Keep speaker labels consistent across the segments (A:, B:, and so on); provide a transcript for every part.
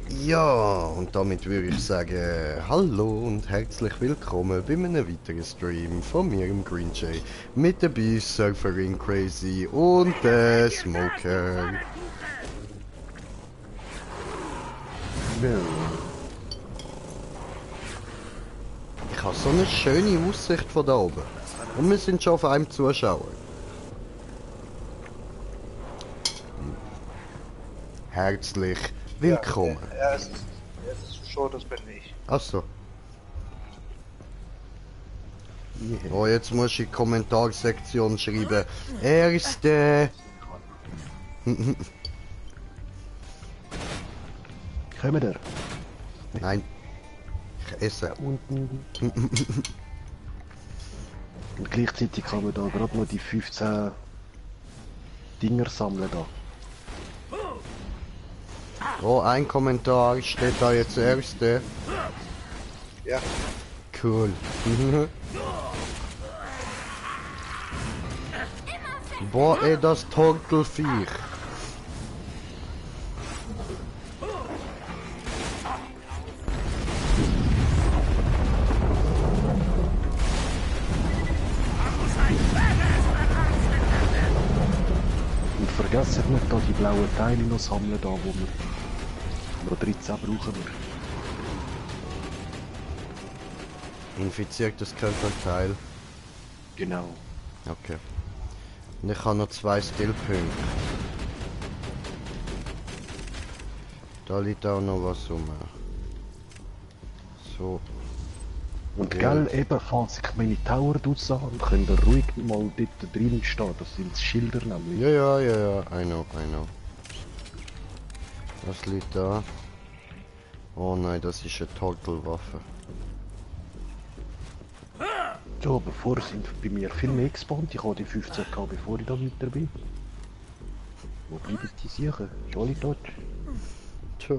A: Ja, und damit würde ich sagen, hallo und herzlich willkommen bei einem weiteren Stream von mir, im Green Jay, mit dabei Surferin Crazy und der Smoker. Ich habe so eine schöne Aussicht von da oben. Und wir sind schon auf einem Zuschauer. Herzlich willkommen.
B: Ja, erst schon, das bin ich.
A: Achso. Oh, jetzt muss ich in die Kommentarsektion schreiben. Er ist der...
C: Kommen wir?
A: Nein. Ich esse.
C: Unten. Und gleichzeitig kann man da gerade noch die 15 Dinger sammeln da.
A: Oh, ein Kommentar steht da jetzt der erste.
B: Ja.
A: Cool. Boah, ey, das Torkelviech.
C: Und vergessen nicht da die blauen Teile noch sammeln da, wo wir noch 13 brauchen wir.
A: Infiziertes Körperteil.
C: Genau.
A: Okay. Und ich habe noch 2 Skillpunkte. Da liegt auch noch was rum. So.
C: Und
A: Ja.
C: gell, eben, falls ich meine Tower habe, könnt ihr ruhig mal dort drin stehen. Das sind Schilder nämlich.
A: Ja, I know. Was liegt da? Oh nein, das ist eine Turtle-Waffe.
C: Ja, aber vorher sind bei mir viel mehr gespawnt. Ich habe die 15 gehabt, bevor ich da weiter bin. Wo bleiben die sicher? Jolly dort.
A: Tja.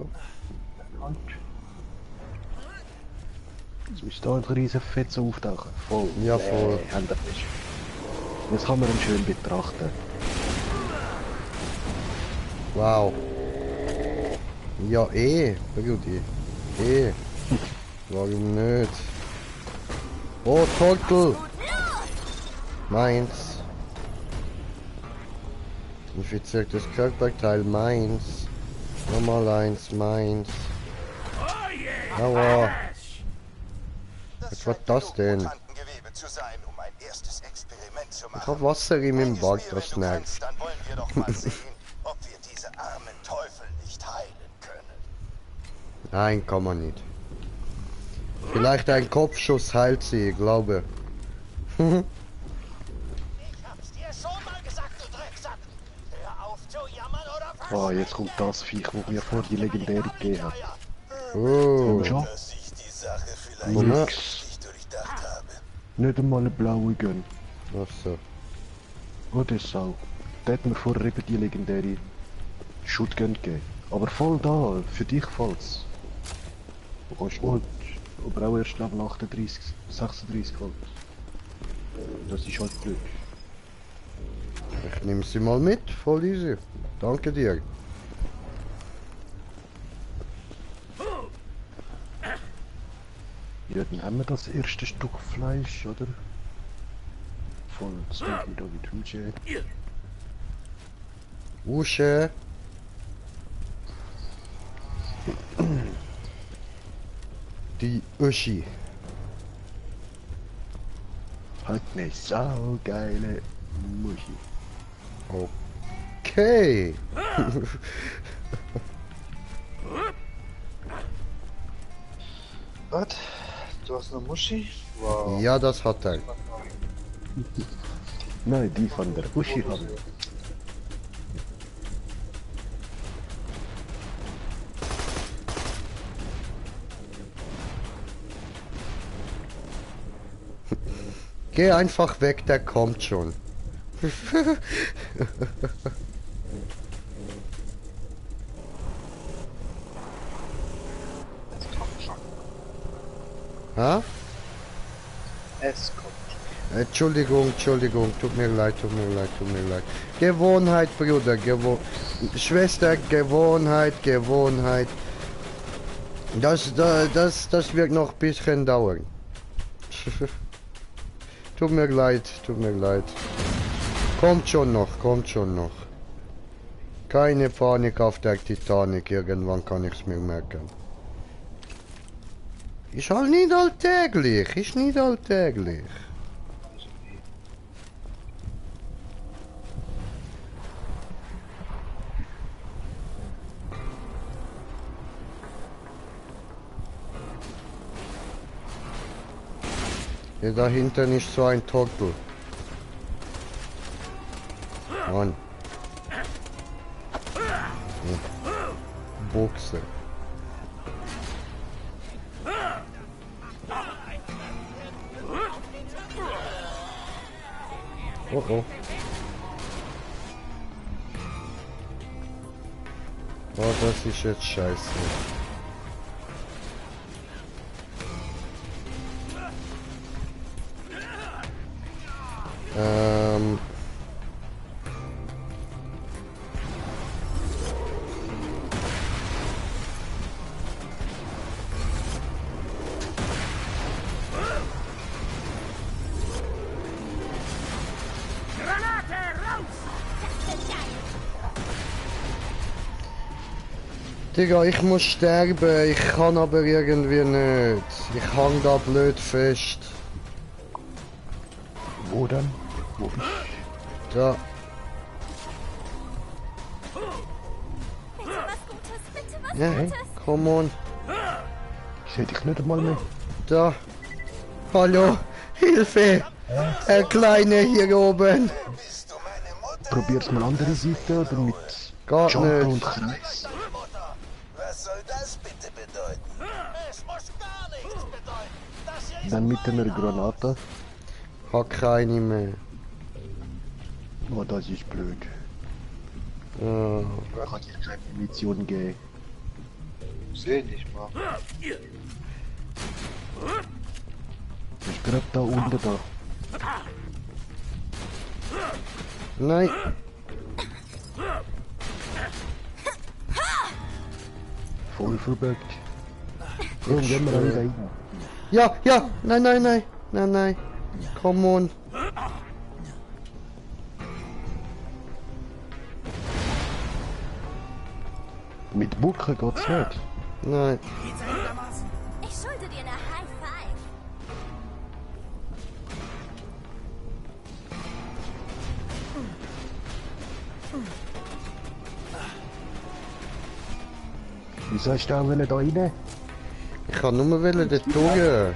C: Jetzt müsste da ein riesen Fett so auftauchen. Voll.
A: Ja, voll.
C: Händefisch. Jetzt kann man ihn schön betrachten.
A: Wow. Ja, Brudi. Warum nicht? Oh, Turtle! Meins. Infiziertes Körperteil, meins. Nochmal eins, meins. Aua. Was war das denn? Ich hab Wasser in meinem Bart, das nervt.
D: Dann wollen wir doch mal sehen, ob wir diese armen Teufel nicht heilen können.
A: Nein, kann man nicht. Vielleicht ein Kopfschuss heilt sie, ich glaube.
D: Ich hab's dir schon mal gesagt, du Drecksack. Hör auf zu jammern oder
C: Ah, jetzt kommt das Viech, wo mir vor die legendäre gegeben hat.
A: Oh.
C: Schon?
D: dass ich die Sache vielleicht
A: Moment.
D: nicht durchdacht habe.
C: Nicht einmal eine blaue Gun.
A: Achso.
C: Oh, das Sau. Der hat mir vorher eben die legendäre Shotgun gegeben. Aber voll da, für dich falls. Du kannst mal, aber auch erst Level 38, 36 halt. Das ist halt blöd.
A: Ich nehme sie mal mit, voll easy. Danke dir.
C: Ja, dann haben wir das erste Stück Fleisch, oder? Von Smoky Doggy 2J.
A: Usche. Die Uschi.
C: Halt ne saugeile Muschi.
A: Okay.
B: Was? Du hast eine Muschi? Wow.
A: Ja, das hat er.
C: Nein, die von der Uschi haben.
A: Geh einfach weg, der kommt schon.
B: Es kommt schon.
A: Ha?
B: Es kommt
A: Entschuldigung, tut mir leid. Gewohnheit, Bruder, Schwester, Gewohnheit. Das wird noch ein bisschen dauern. Tut mir leid. Kommt schon noch. Keine Panik auf der Titanic, irgendwann kann ich's mir merken. Ist halt nicht alltäglich, Hier da hinten ist so ein Trottel. Mann. Boxer. Oh. Oh, das ist jetzt scheiße. Digga, ich muss sterben, ich kann aber irgendwie nicht. Ich hang da blöd fest.
C: Wo denn? Wo bist du?
A: Da.
E: Bitte was Gutes, bitte was
A: Ja,
E: Gutes.
A: come on.
C: Ich seh dich nicht einmal mehr.
A: Da. Hallo, Hilfe! Der Kleine hier oben.
D: Bist du meine Mutter?
C: Probier's mal andere Seite oder mit
A: Geht
C: Jumper
A: nicht.
C: und Kreis.
D: Mutter, was soll das bitte bedeuten? Es muss gar nichts bedeuten. Das hier ist
C: Dann mit einer Granate.
A: Hat keine mehr.
C: Oh, das ist blöd.
A: Ja.
C: Kann dir keine Munition geben.
B: Seh nicht mal.
C: Ich bin gerade da unten da.
A: Nein.
C: Voll verbuggt. Komm, gehen wir alle rein.
A: Ja, nein. Come on.
C: Mit Bucke geht's nicht.
A: Nein.
E: Ich schulde dir eine High Five.
C: Wieso hast du auch da rein?
A: Ich kann nur wollen dort durch.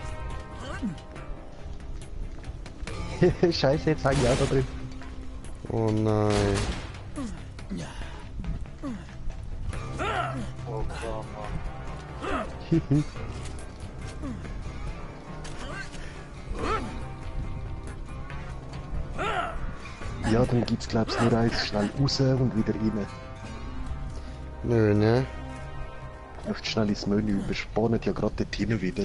C: Scheiße, jetzt hänge ich auch da drin.
A: Oh nein.
B: Oh, klar, Mann.
C: Ja, dann gibt's glaub's nur eins, schnell raus und wieder rein.
A: Nö, ne?
C: Läuft schnell ins Menü, überspannen ja gerade dort hinten wieder.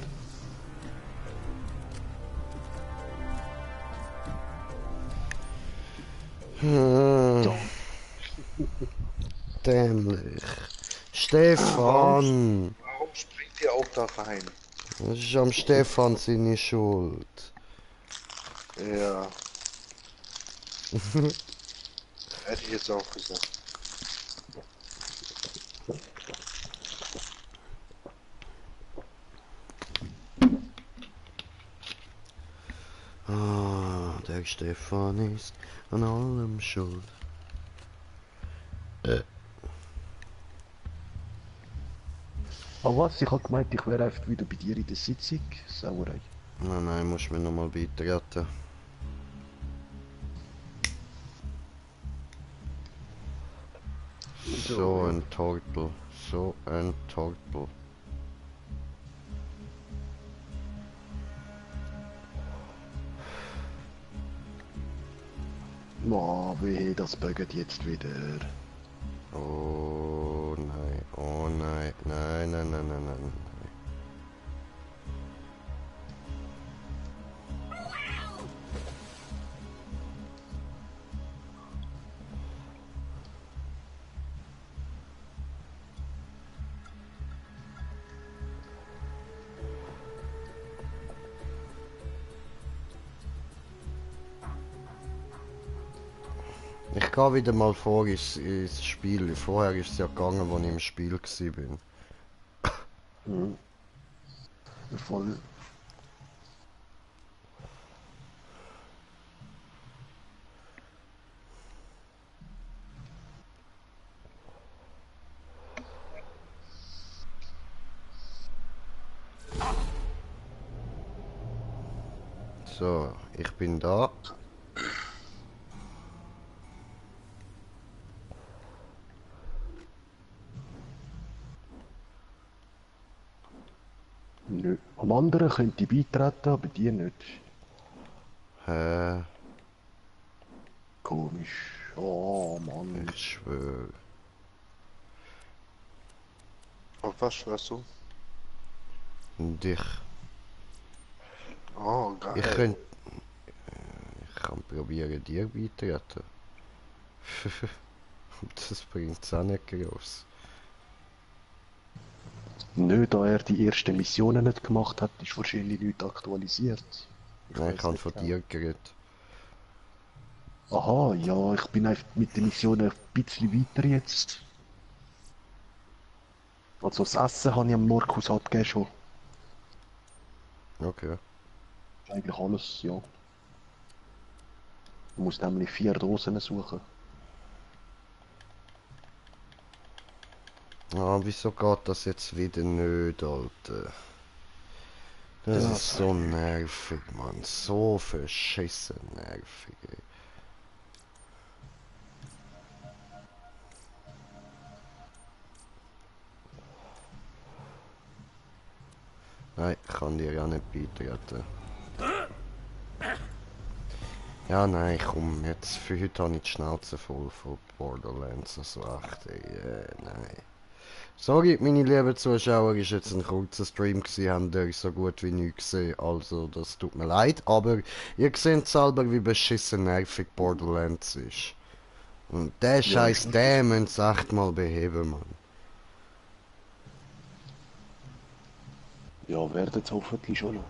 A: Hm. Dämlich. Stefan!
B: Warum springt ihr auch da rein?
A: Das ist am Stefan seine Schuld.
B: Ja. Hätte ich jetzt auch gesagt.
A: Ah, der Stefan ist an allem schuld.
C: Aber was? Ich hab gemeint, ich wäre einfach wieder bei dir in der Sitzung. Sauerei.
A: Nein, muss mir nochmal beitreten. So ein Tortel.
C: Oh, weh, das buggt jetzt wieder.
A: Oh nein, nein. Ich gehe wieder mal vor ins Spiel. Vorher ist es ja gegangen, als ich im Spiel war.
C: Mhm. Voll.
A: So, ich bin da.
C: Nö. Am anderen könnte ich beitreten, aber die nicht.
A: Hä?
C: Komisch. Oh Mann.
A: Ich schwöre.
B: Auf was schwörst du?
A: Dich.
B: Oh, geil.
A: Ich kann probieren, dir beitreten. Das bringt es auch nicht groß.
C: Nö, da er die ersten Missionen nicht gemacht hat, ist wahrscheinlich nicht aktualisiert.
A: Nein, ich
C: weiss
A: habe
C: nicht
A: von
C: genau.
A: dir geredet.
C: Aha, ja, ich bin einfach mit den Missionen ein bisschen weiter jetzt. Also das Essen habe ich am Markus abgegeben schon.
A: Okay.
C: Eigentlich alles, ja. Du musst nämlich 4 Dosen suchen.
A: Ah, wieso geht das jetzt wieder nicht, Alter? Das
C: Ja,
A: ist so nervig, Mann. So verschissen nervig, ey. Nein, ich kann dir ja nicht beitreten. Ja, nein, komm, jetzt für heute habe ich die Schnauze voll von Borderlands. Also echt, ey, nein. Sorry, meine lieben Zuschauer, ist jetzt ein kurzer Stream gewesen, habt ihr so gut wie nichts gesehen, also das tut mir leid, aber ihr seht selber, wie beschissen nervig Borderlands ist. Und der Scheiß, den müssen sie echt mal beheben, Mann.
C: Ja, werden es hoffentlich schon noch.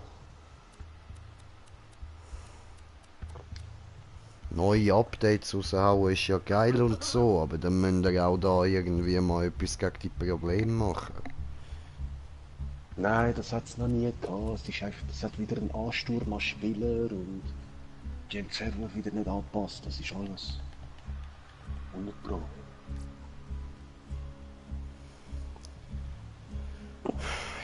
A: Neue Updates raushauen ist ja geil und so, aber dann müsst ihr auch da irgendwie mal etwas gegen die Probleme machen.
C: Nein, das hat es noch nie gehabt. Es ist einfach, das hat wieder einen Ansturm an Spieler und die haben die Server wieder nicht angepasst. Das ist alles. 100 Pro.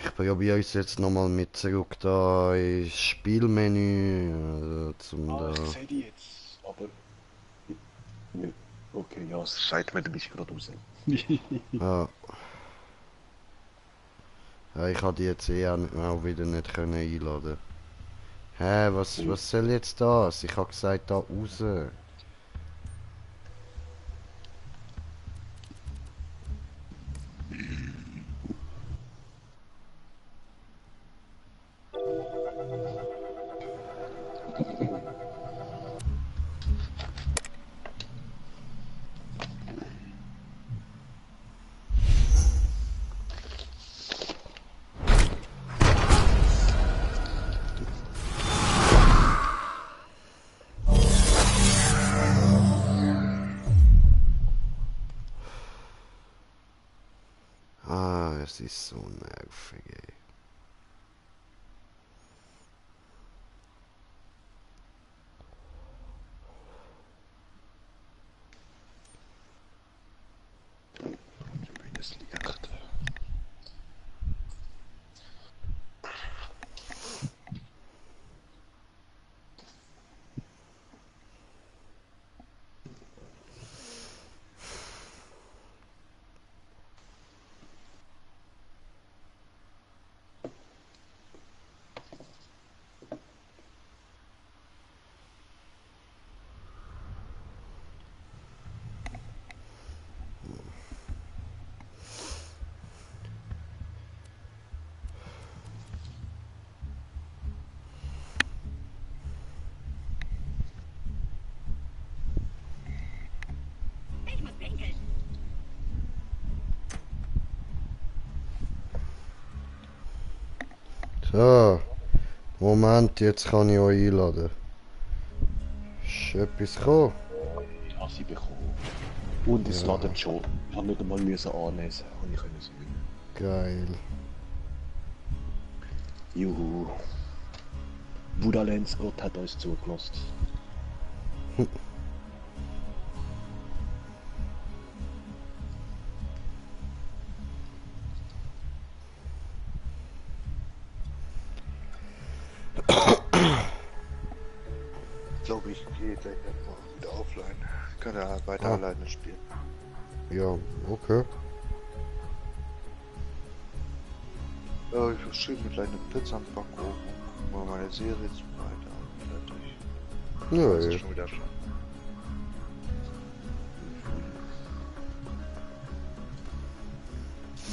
A: Ich probiere es jetzt nochmal mit zurück da ins Spielmenü, zum da...
C: Ich sehe die jetzt, aber... Nö. Okay, ja, es scheint mir, du bist gerade raus.
A: Ja. Ja, ich habe die jetzt auch wieder nicht können einladen. Hä, was soll jetzt das? Ich habe gesagt, da raus. Ah, es ist so nervig, ey.
C: Das liegt.
E: Ich muss pinkeln.
A: So, Moment, jetzt kann ich euch einladen. Ist etwas gekommen?
C: habe sie bekommen. Und es
A: Ja.
C: ladet schon. Ich habe nicht einmal müssen anlesen. Habe ich können sagen.
A: Geil.
C: Juhu. Buddha Gott hat uns zugelassen.
B: Ich glaube, ich gehe gleich einfach wieder offline. Kann ja weiter alleine spielen.
A: Ja, okay.
B: Ich will schön mit kleinen Pizza anpacken und mal meine Serie zum weiter. Fertig.
A: Ja,
B: Das ist
A: ja.
B: schon wieder schon.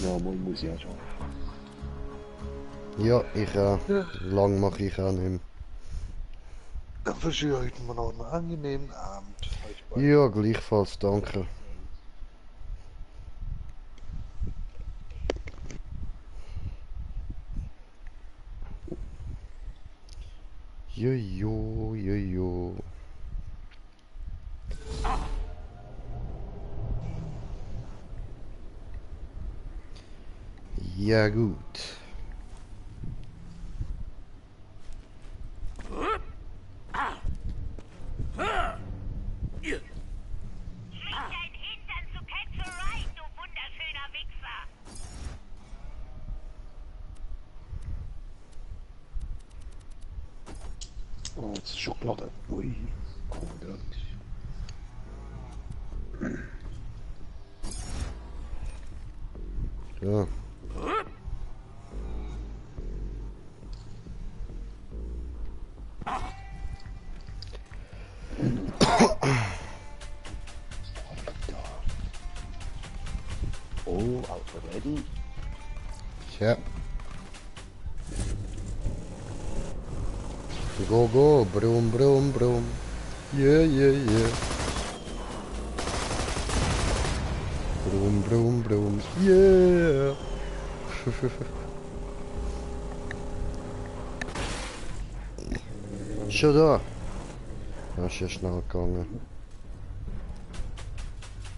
C: Ja, mal muss ich auch schon.
A: Ja, ich auch. Lang mache ich auch nicht mehr.
B: Dann wünsche ich euch noch einen angenehmen Abend. Euch beiden.
A: Ja, gleichfalls, danke. Jojo, jojo. Ja gut.
F: Schwing dein Hintern zu Catch a Ride, du wunderschöner Wichser!
C: Oh, jetzt ist Schokolade. Ui. Kohlenhydrat.
A: Ja.
C: Oh, Auto ready.
A: Tja. Go, go, brum, brum, brum. Yeah, yeah, yeah. Brum, brum, brum. Yeah. Schon da. Das ist ja schnell gegangen.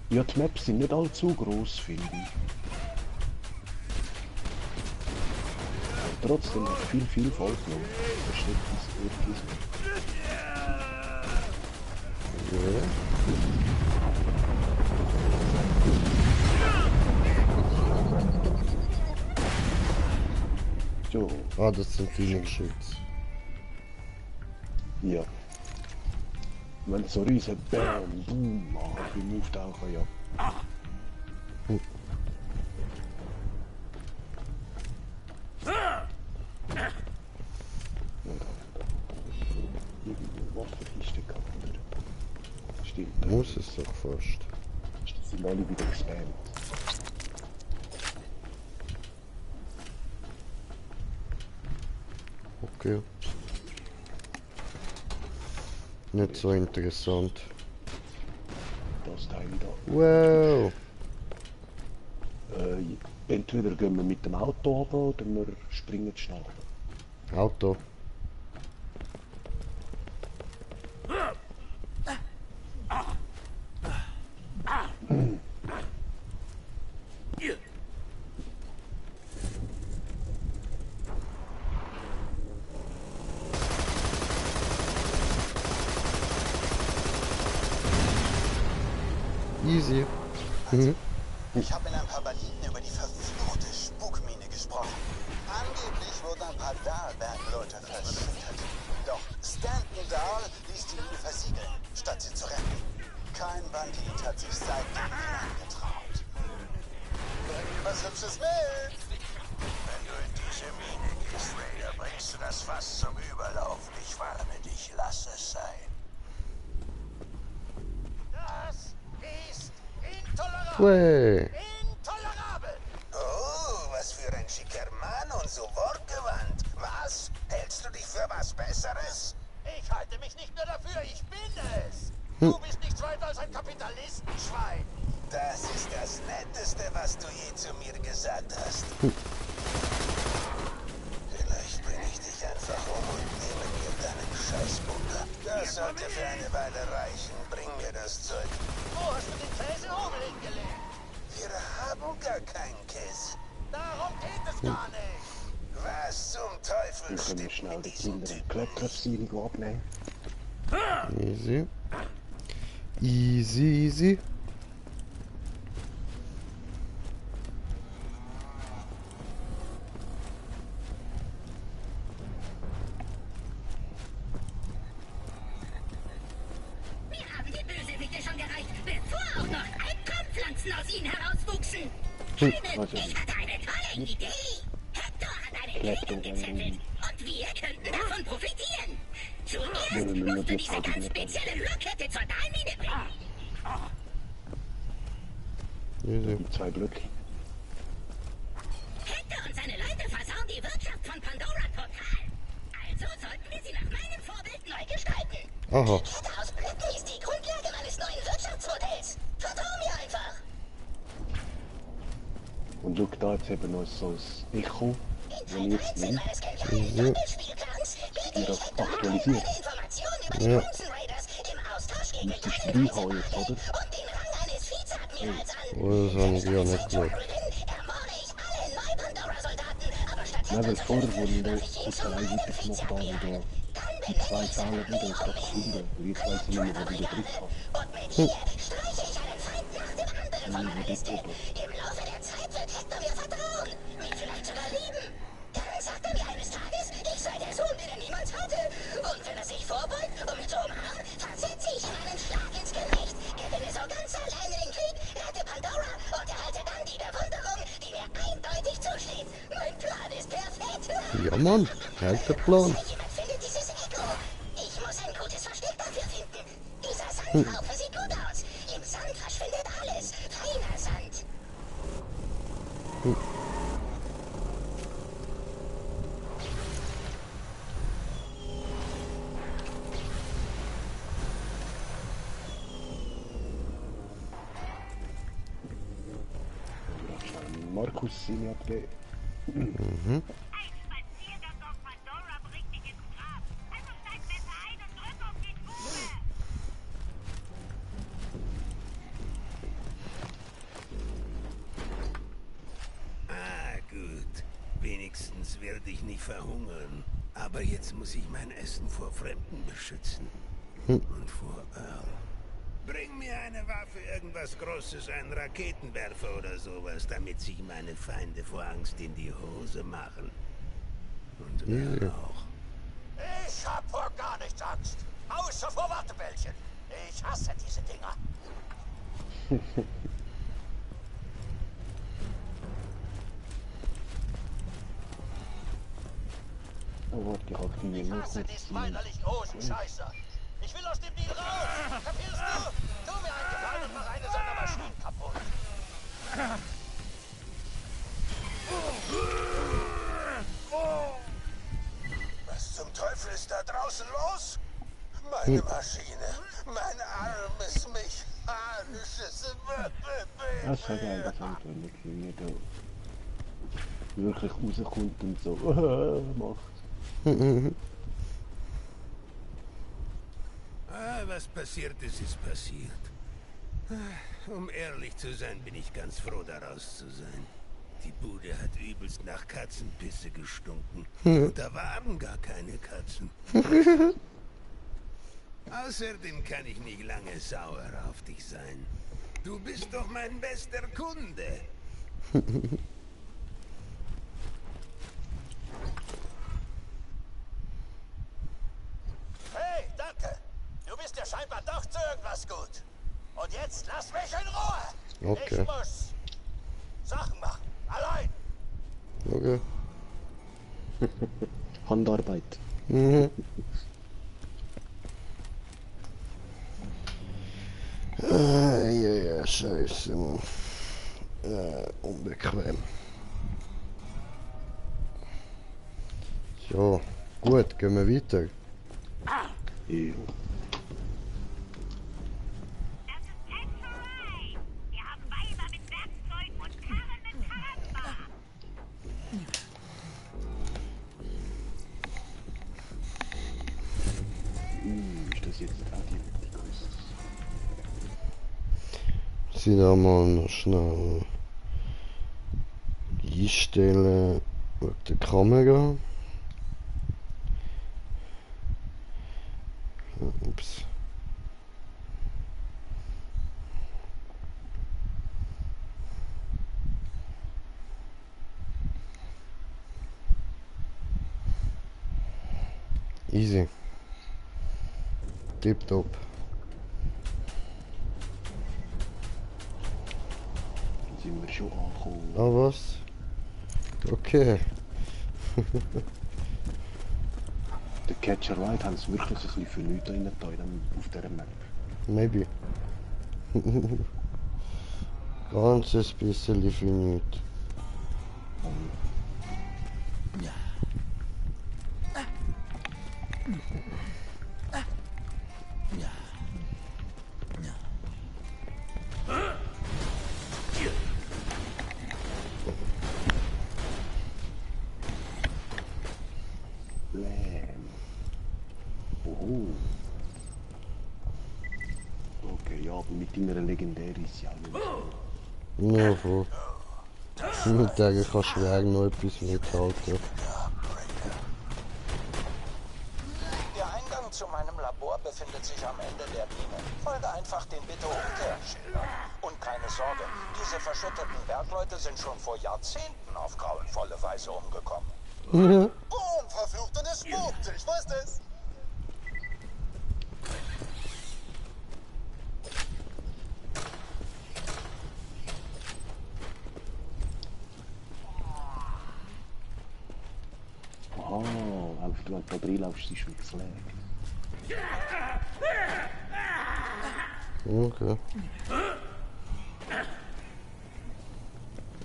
C: Ja, die Maps sind nicht allzu groß, finde ich. Aber trotzdem viel Vielfalt noch. Verstecktes Örtchen.
A: Ja.
C: So,
A: Ah, das sind deine Geschütze.
C: ja. Wenn so riesen Bam, Boom machen, beim Auftauchen, ja. Irgendwo Waffenkiste gehabt, oder? Stimmt,
A: Muss es doch fast.
C: die sind alle wieder gespammt.
A: Okay. Nicht so interessant.
C: Das Teil da.
A: Wow.
C: Entweder gehen wir mit dem Auto runter oder wir springen schnell.
A: Auto. Easy. Mhm.
D: Ich habe mit ein paar Banditen über die verfluchte Spukmine gesprochen. Angeblich wurden ein paar Dahlberg-Leute verschüttet. Doch Stanton Dahl ließ die Mine versiegeln, statt sie zu retten. Kein Bandit hat sich seitdem hineingetraut. Bring mir was Hübsches mit! Wenn du in diese Mine gehst, Raider, bringst du das Fass zum Überlaufen. Ich warne dich, lass es sein. Das ist intolerabel!
A: Way.
D: Intolerabel! Oh, was für ein schicker Mann und so wortgewandt. Was? Hältst du dich für was Besseres? Ich halte mich nicht nur dafür, ich bin es. Du bist nichts weiter als ein Kapitalistenschwein. Das ist das Netteste, was du je zu mir gesagt hast. Vielleicht bringe ich dich einfach um und nehme mir deinen Scheißbunker. Das sollte für eine Weile reichen. Bring mir das Zeug.
G: Wo hast du den Käseofen hingelegt?
D: Wir haben gar keinen Käse.
G: Darum geht es gar nicht.
D: Was zum Teufel
C: Wir können
D: stimmt
C: schnell
D: mit
C: die
D: diesem
C: Kinder
D: Typ
C: und Kletterserie abnehmen.
A: Easy. Easy, easy.
F: Wir haben die Bösewichte schon gereicht, bevor auch noch Altkörnpflanzen aus ihnen herauswuchsen.
C: Also,
F: Ich hatte eine tolle Idee. Hector hat eine Regelung gezettelt und wir könnten davon profitieren. Zuerst musst du diese ganz spezielle Rückkette zur Dahlmine bringen.
A: Easy.
C: die 2 Blöcke.
F: Hector und seine Leute versauen die Wirtschaft von Pandora total. Also sollten wir sie nach meinem Vorbild neu gestalten.
A: Aha.
F: Die Kette aus Blöcken ist die Grundlage meines neuen Wirtschaftsmodells. Vertrau mir einfach.
C: Und schau da, jetzt haben wir noch so ein Echo, wenn ich jetzt will,
F: Meines genialen Doppelspielplans biete
C: wieder
F: ich Hector
C: aktualisiert.
F: eine Informationen über die
A: Ja.
F: Crimson Raiders im Austausch gegen
C: Müsstest du
F: deinen
C: 3 haben jetzt, oder?
F: und den Rang eines Vizeadmirals an.
A: Oh, das haben die ja nicht geschaut.
F: Ermorde ich alle Neu-Pandora-Soldaten, aber statt
C: Nein, weil
F: Hector zu
C: vorher,
F: verlieren,
C: wo wir
F: darf ich ihn
C: kurz
F: zum
C: allein
F: neuen
C: weitergemacht haben,
F: Vizeadmiral.
C: da die 2 Zahlen wieder ist doch verschwunden. Weil ich weiss nicht mehr, wo ich den Griff habe.
F: Und mit hier streiche ich einen Feind nach dem anderen von meiner Liste. Im Laufe der Zeit wird Hector mir vertrauen, mich vielleicht sogar lieben. Dann sagt er mir eines Tages, ich sei der Sohn, den er niemals hatte. Und wenn er sich vorbeugt, um mich zu umarmen, versetze ich ihm einen Schlag ins Gesicht, gewinne so ganz alleine den Krieg, rette Pandora und erhalte dann die Bewunderung, die mir eindeutig zusteht. Mein Plan ist perfekt.
A: Ja, Mann. Halt der Plan.
F: Jemand findet dieses Echo. Ich muss ein gutes Versteck dafür finden. Dieser Sandhaufen sieht gut aus. Im Sand verschwindet alles. Feiner Sand.
C: Markus seine abgeben.
F: Mhm. Ein Spaziergang auf Pandora bringt dich ins Grab. Also steig besser ein und drück auf die Tube.
D: Ah, gut. Wenigstens werde ich nicht verhungern. Aber jetzt muss ich mein Essen vor Fremden beschützen. Und vor Earl. Bring mir eine Waffe, irgendwas Großes, einen Raketenwerfer oder sowas, damit sich meine Feinde vor Angst in die Hose machen. Und Earl auch.
G: Ich hab vor gar nichts Angst. Außer vor Wattebällchen. Ich hasse diese Dinger.
C: Oh, warte, ich hab die
G: Ich
C: noch
G: hasse
C: nicht
G: diesen weinerlichen Hosenscheißer. Ich will aus dem Deal raus. Kapierst du? Tu mir einen Gefallen und mach eine seiner Maschinen kaputt.
D: Was zum Teufel ist da draußen los? Meine Maschine, mein armes, mechanisches...
C: Das ist ja geil, das Anton, wie er da wirklich rauskommt und so macht.
D: Was passiert ist, ist passiert. Um ehrlich zu sein, bin ich ganz froh, daraus zu sein. Die Bude hat übelst nach Katzenpisse gestunken. Und da waren gar keine Katzen. Außerdem kann ich nicht lange sauer auf dich sein. Du bist doch mein bester Kunde.
G: Hey, danke. Du bist ja scheinbar doch zu irgendwas gut. Und jetzt lass mich in Ruhe.
A: Okay.
G: Ich muss Sachen machen. Allein.
A: Okay.
C: Handarbeit.
A: Mhm. Ja, scheiße, Mann. Unbequem. So, gut, gehen wir weiter.
C: Ja.
F: Das ist Tankeray. Wir haben Weiber mit Werkzeugen und Karren mit Karrenbar.
C: Ist das bis jetzt auch die gewusst.
A: Sie da mal noch schnell einstellen wegen der Kamera. Ups. Easy. Tipptopp.
C: Dann sind wir schon angekommen.
A: Ah, was? Okay.
C: Der Catcher Ride haben sie wirklich ein bisschen für nichts rein auf dieser Map.
A: Maybe. Ganzes bisschen für nichts.
C: Blam. Oho. Okay, ja, aber mit deiner legendären ist ja auch nicht.
A: Ja, voll. Mit der kann schwer noch etwas mithalten.
G: Der Eingang zu meinem Labor befindet sich am Ende der Mine. Folge einfach den Bitte-Umkehr-Schildern. Und keine Sorge, diese verschütteten Bergleute sind schon vor Jahrzehnten auf grauenvolle Weise umgekommen.
A: Mhm.
G: Boom, verflucht und es spukt, ich wusste es.
C: Aha, einfach wenn du da reinlaufst, ist es geslagt.
A: Okay.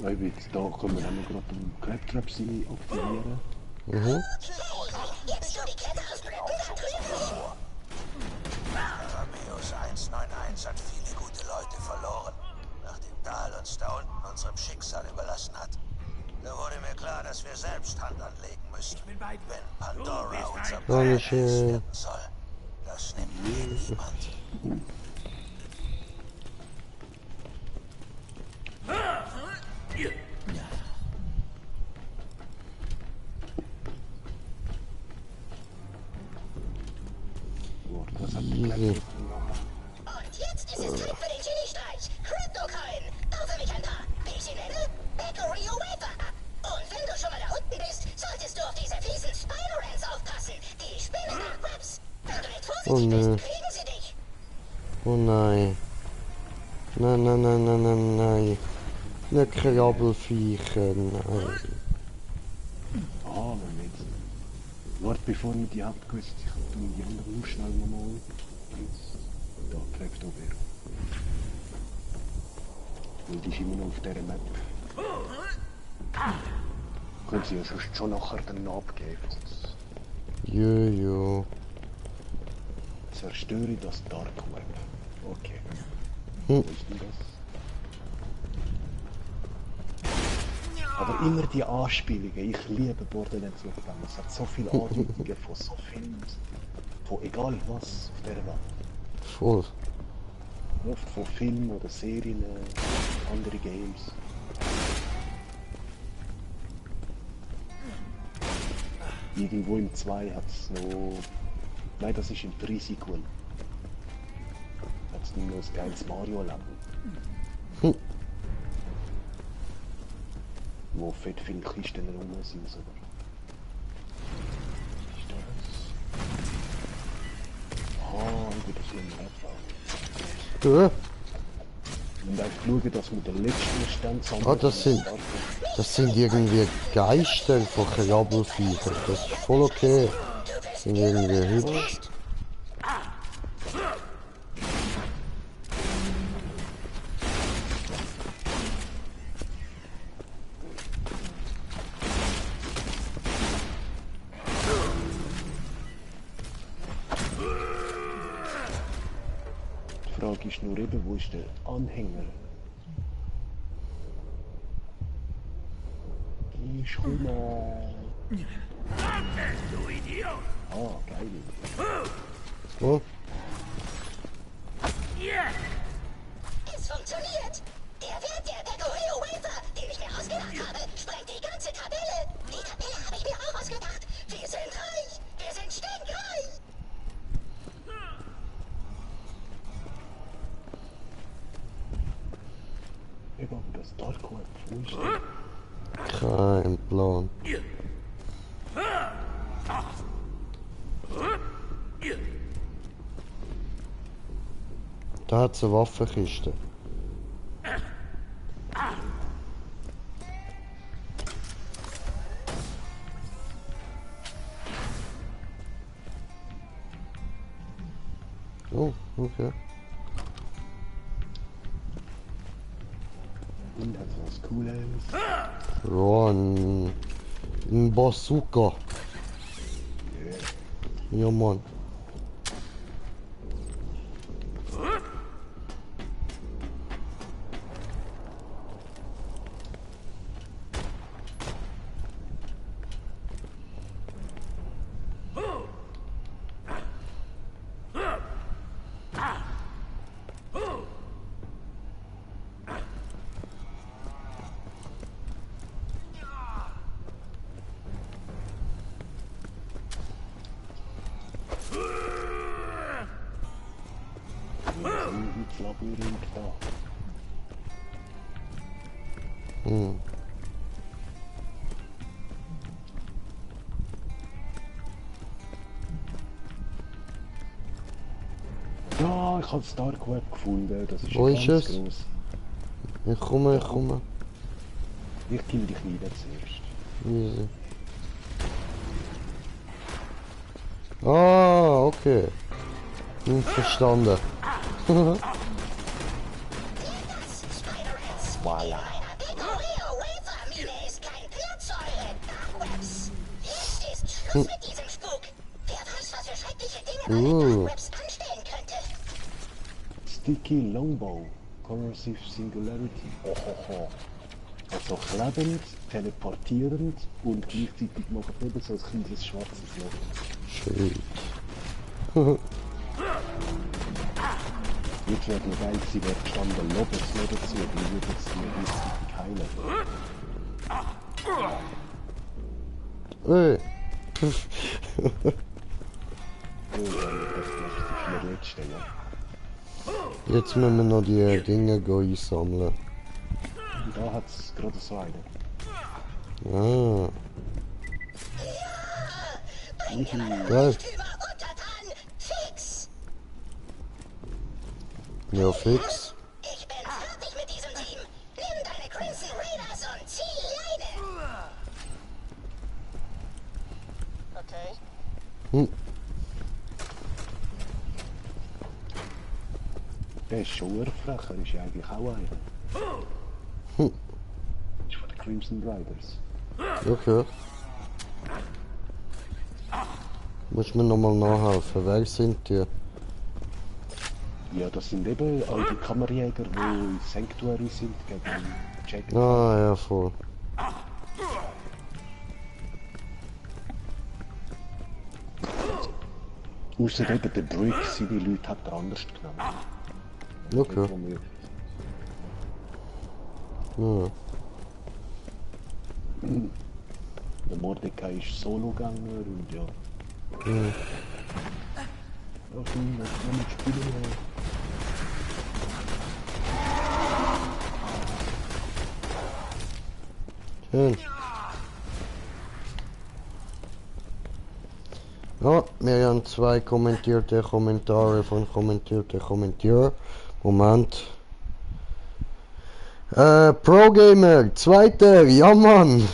C: Weil jetzt da können wir dann gerade den Crab Trap aktivieren.
A: Mhm.
F: Jetzt du die Kette ausblenden, da drüben.
G: Arameus 191 hat viele gute Leute verloren, nachdem Dahl uns da unten unserem Schicksal überlassen hat. Da wurde mir klar, dass wir selbst Hand anlegen müssen, wenn Pandora unser Paradies werden soll. Das nimmt mir niemand.
C: Warte, was hat der Crab Trap gemacht?
F: Und jetzt ist es Zeit für den Geniestreich. Crypto-Coin. Kaufe mich ein paar. Wie ich sie nenne? Bakery Wafer. Und wenn du schon mal da unten bist, solltest du auf diese fiesen Spirals aufpassen. Die spinnen nach Webs. Wenn du nicht vorsichtig bist, kriegen sie dich.
A: Oh nein. Nein, nein, nein, nein, nein, nein. Nicht Krabbelviecher, nein.
C: Ah, wenn wir jetzt... Warte, bevor ich die habe gewusst, ich habe die anderen schnell nochmal. Jetzt, da, Kräftobeer. Weil die ist immer noch auf dieser Map. Können sie ja sonst schon nachher dann abgeben.
A: Jojo.
C: Zerstöre das Dark Web. Okay.
A: Hm.
C: Wo ist denn das? Aber immer die Anspielungen. Ich liebe Borderlands Lockdown. Es hat so viele Andeutungen von so Filmen. Von egal was auf der Welt.
A: Voll.
C: Oft von Filmen oder Serien, andere Games. Irgendwo im 2 hat es noch... Nein, das ist im 3 Sequel. Hat es noch ein geiles Mario-Level.
A: Hm.
C: Wo fett viele Kisten rum sind sogar. Was ist das? Ah, über das Level.
A: Ja.
C: Und einfach schauen, dass wir den letzten Stand sammeln.
A: Ah, das sind irgendwie Geister von Krabbelviechern. Das ist voll okay. Das sind irgendwie hübsch.
C: Die Frage ist nur eben, wo ist der Anhänger? Ich komme. Ah, geil.
A: Oh,
C: das Dark Web? Wo ist der?
A: Kein Plan. Da hat's eine Waffenkiste. Oh, okay.
C: Und hat was Cooles.
A: Ja, ein Bazooka. Ja, Mann.
C: Labyrinth da.
A: Hm.
C: Ja, ich habe das Dark Web gefunden. Das ist
A: Wo ist
C: ganz
A: es?
C: gross.
A: Ich komme, ich komme.
C: Ich kill dich nieder zuerst.
A: Easy. Ah, okay. Verstanden.
C: Voila.
F: Ignoriere Wafer-Mine ist kein Platz für eure Dark Webs. Jetzt ist Schluss mit diesem Spuk. Wer weiß, was für schreckliche Dinge meine Dark Webs anstellen könnte.
C: Sticky Longbow. Corrosive Singularity. Ohoho. Also klebend, teleportierend und gleichzeitig macht eben so ein kleines schwarzes Loch.
A: Shit.
C: Jetzt wäre noch geil gewesen, wäre gestanden Lobes noch dazu, dann würde es mir gleichzeitig heilen.
A: Ey.
C: Oh, das ist der letzte, ja.
A: Jetzt müssen wir noch die Dinge einsammeln.
C: Und da hat es gerade so eine.
A: Ah.
F: Bring dir meine
A: Geil.
F: Reichtümer untertan. Fix.
A: Ja, fix.
F: Ich bin fertig mit diesem Team. Nimm deine Crimson Raiders und zieh Leine.
E: Okay.
A: Hm.
C: Der ist schon Urfrecher, ist ja eigentlich auch einer.
A: Hm.
C: Ist von den Crimson Riders.
A: Okay. Muss mir nochmal nachhelfen. Wer sind die?
C: Ja, das sind eben all die Kammerjäger, die in Sanctuary sind gegen Jack.
A: Ah, ja, voll.
C: Außer eben der Brick, seine Leute hat er anders genommen.
A: Okay. Ja.
C: Der Mordecai ist Solo-Gänger und ja.
A: Ja.
C: Ja, schön, dass wir mit spielen.
A: Schön. Ja, wir haben 2 kommentierte Kommentare von kommentiert. Moment. Pro Gamer, zweiter, ja Mann.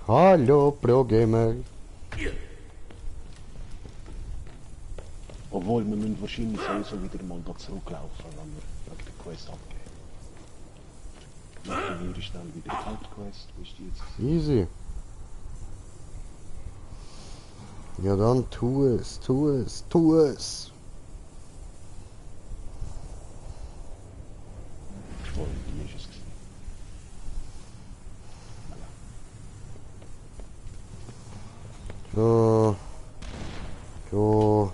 A: Hallo Pro Gamer.
C: Obwohl, wir müssen wahrscheinlich sowieso wieder mal da zurücklaufen, wenn wir wegen der Quest abgeben. Machen wir schnell wieder die Hauptquest, wo ist die jetzt?
A: Easy. Ja dann tu es, tu es, tu es.
C: Voll, die ist es gewesen.
A: So. So.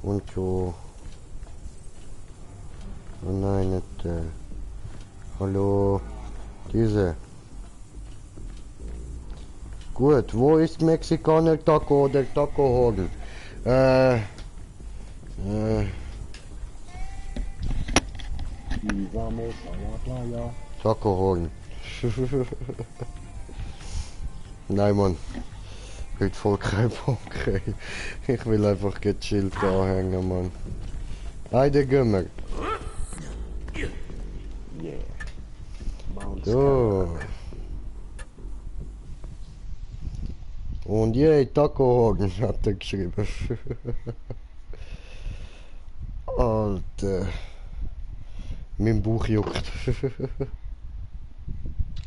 A: Und so. Oh nein, nicht. Hallo. Diese. Gut, wo ist Mexikaner Taco oder Taco Hoden?
C: Y vamos a la playa.
A: Tacohorn. Nein, Mann. Heute voll kein Bock, ey. Ich will einfach gechillt da hängen, Mann. Heide Gümmer.
C: Yeah. Mount
A: So. Und je, Tacohorn hat er geschrieben. Alter. Mein Bauch juckt.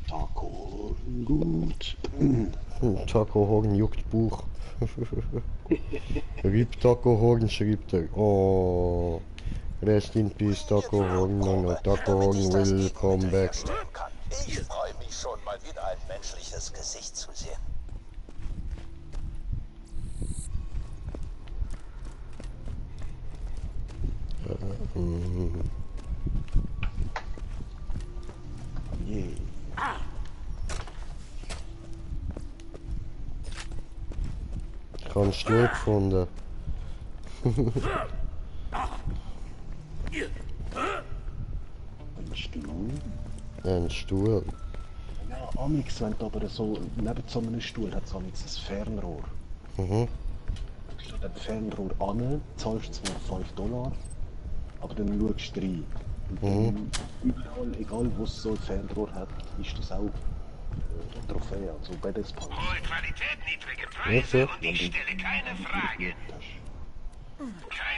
C: Taco. Gut.
A: Tacohorn juckt Bauch. Rip Tacohorn schreibt er. Oh. Rest in peace, Tacohorn. No, Tacohorn will come back.
G: Ich freue mich schon, mal wieder ein menschliches Gesicht zu sehen.
C: Yeah.
A: Ich habe einen Stuhl gefunden.
C: Ein Stuhl.
A: Ein Stuhl.
C: Ja, amix, wenn du aber so neben so einem Stuhl hat es amix ein Fernrohr.
A: Mhm.
C: Du stellst das Fernrohr an, zahlst zwar $5, aber dann schaust du rein. Und dann überall, egal wo es so ein Fernrohr hat, ist das auch eine Trophäe, also beides Pass.
H: Hohe Qualität, niedrige Preise und ich stelle keine Frage.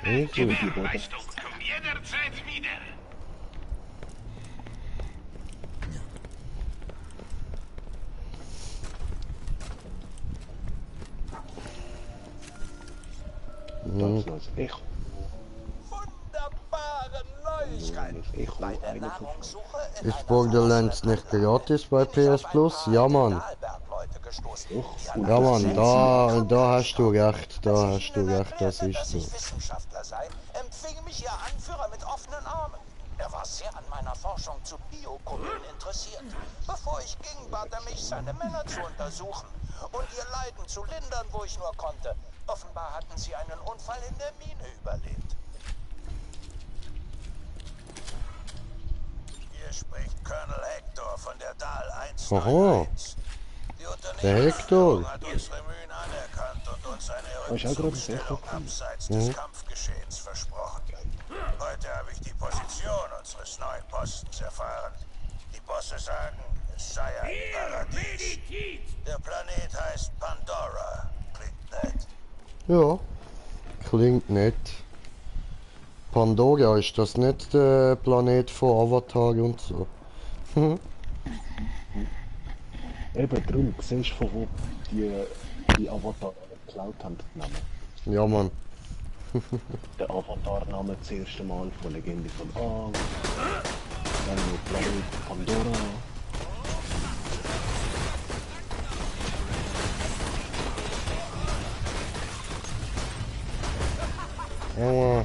H: Keine Gewährleistung. Komm jederzeit wieder.
C: Das ist das Echo.
G: Wunderbare Neuigkeiten.
C: Das Echo,
G: Bei der
C: eine von
G: Nahrungssuche in
A: Ist
G: einer
A: Borderlands nicht gratis bei PS Plus? Ja, Mann.
G: Stahlbergleute gestoßen.
C: Doch,
G: Die
A: Ja,
G: an
A: Mann, da hast du recht. Da
G: Als
A: hast
G: ich
A: du
G: ihnen
A: recht, das
G: erklärte,
A: ist
G: dass
A: so.
G: ich Wissenschaftler sei, empfing mich ihr Anführer mit offenen Armen. Er war sehr an meiner Forschung zu Biokugeln interessiert. Bevor ich ging, bat er mich, seine Männer zu untersuchen und ihr Leiden zu lindern, wo ich nur konnte. Offenbar hatten sie einen Unfall in der Mine überlebt. Hier spricht Colonel Hector von der Dahl 191. Die
A: Der Hector.
G: Unternehmensführung hat unsere Mühen anerkannt und uns eine
C: ich auch gerade das
G: Rückzugsstellung
C: Echo
G: abseits des Kampfgeschehens versprochen. Heute habe ich die Position unseres neuen Postens erfahren. Die Bosse sagen, es sei ein Paradies. Der Planet heißt Pandora. Klingt nett.
A: Ja, klingt nett. Pandora, ist das nicht der Planet von Avatar und so?
C: Eben darum, siehst du, von wo die Avatar geklaut haben, den Namen.
A: Ja, Mann.
C: Der Avatar-Name das erste Mal von Legende von Aang, dann mit Planet Pandora.
A: Aua.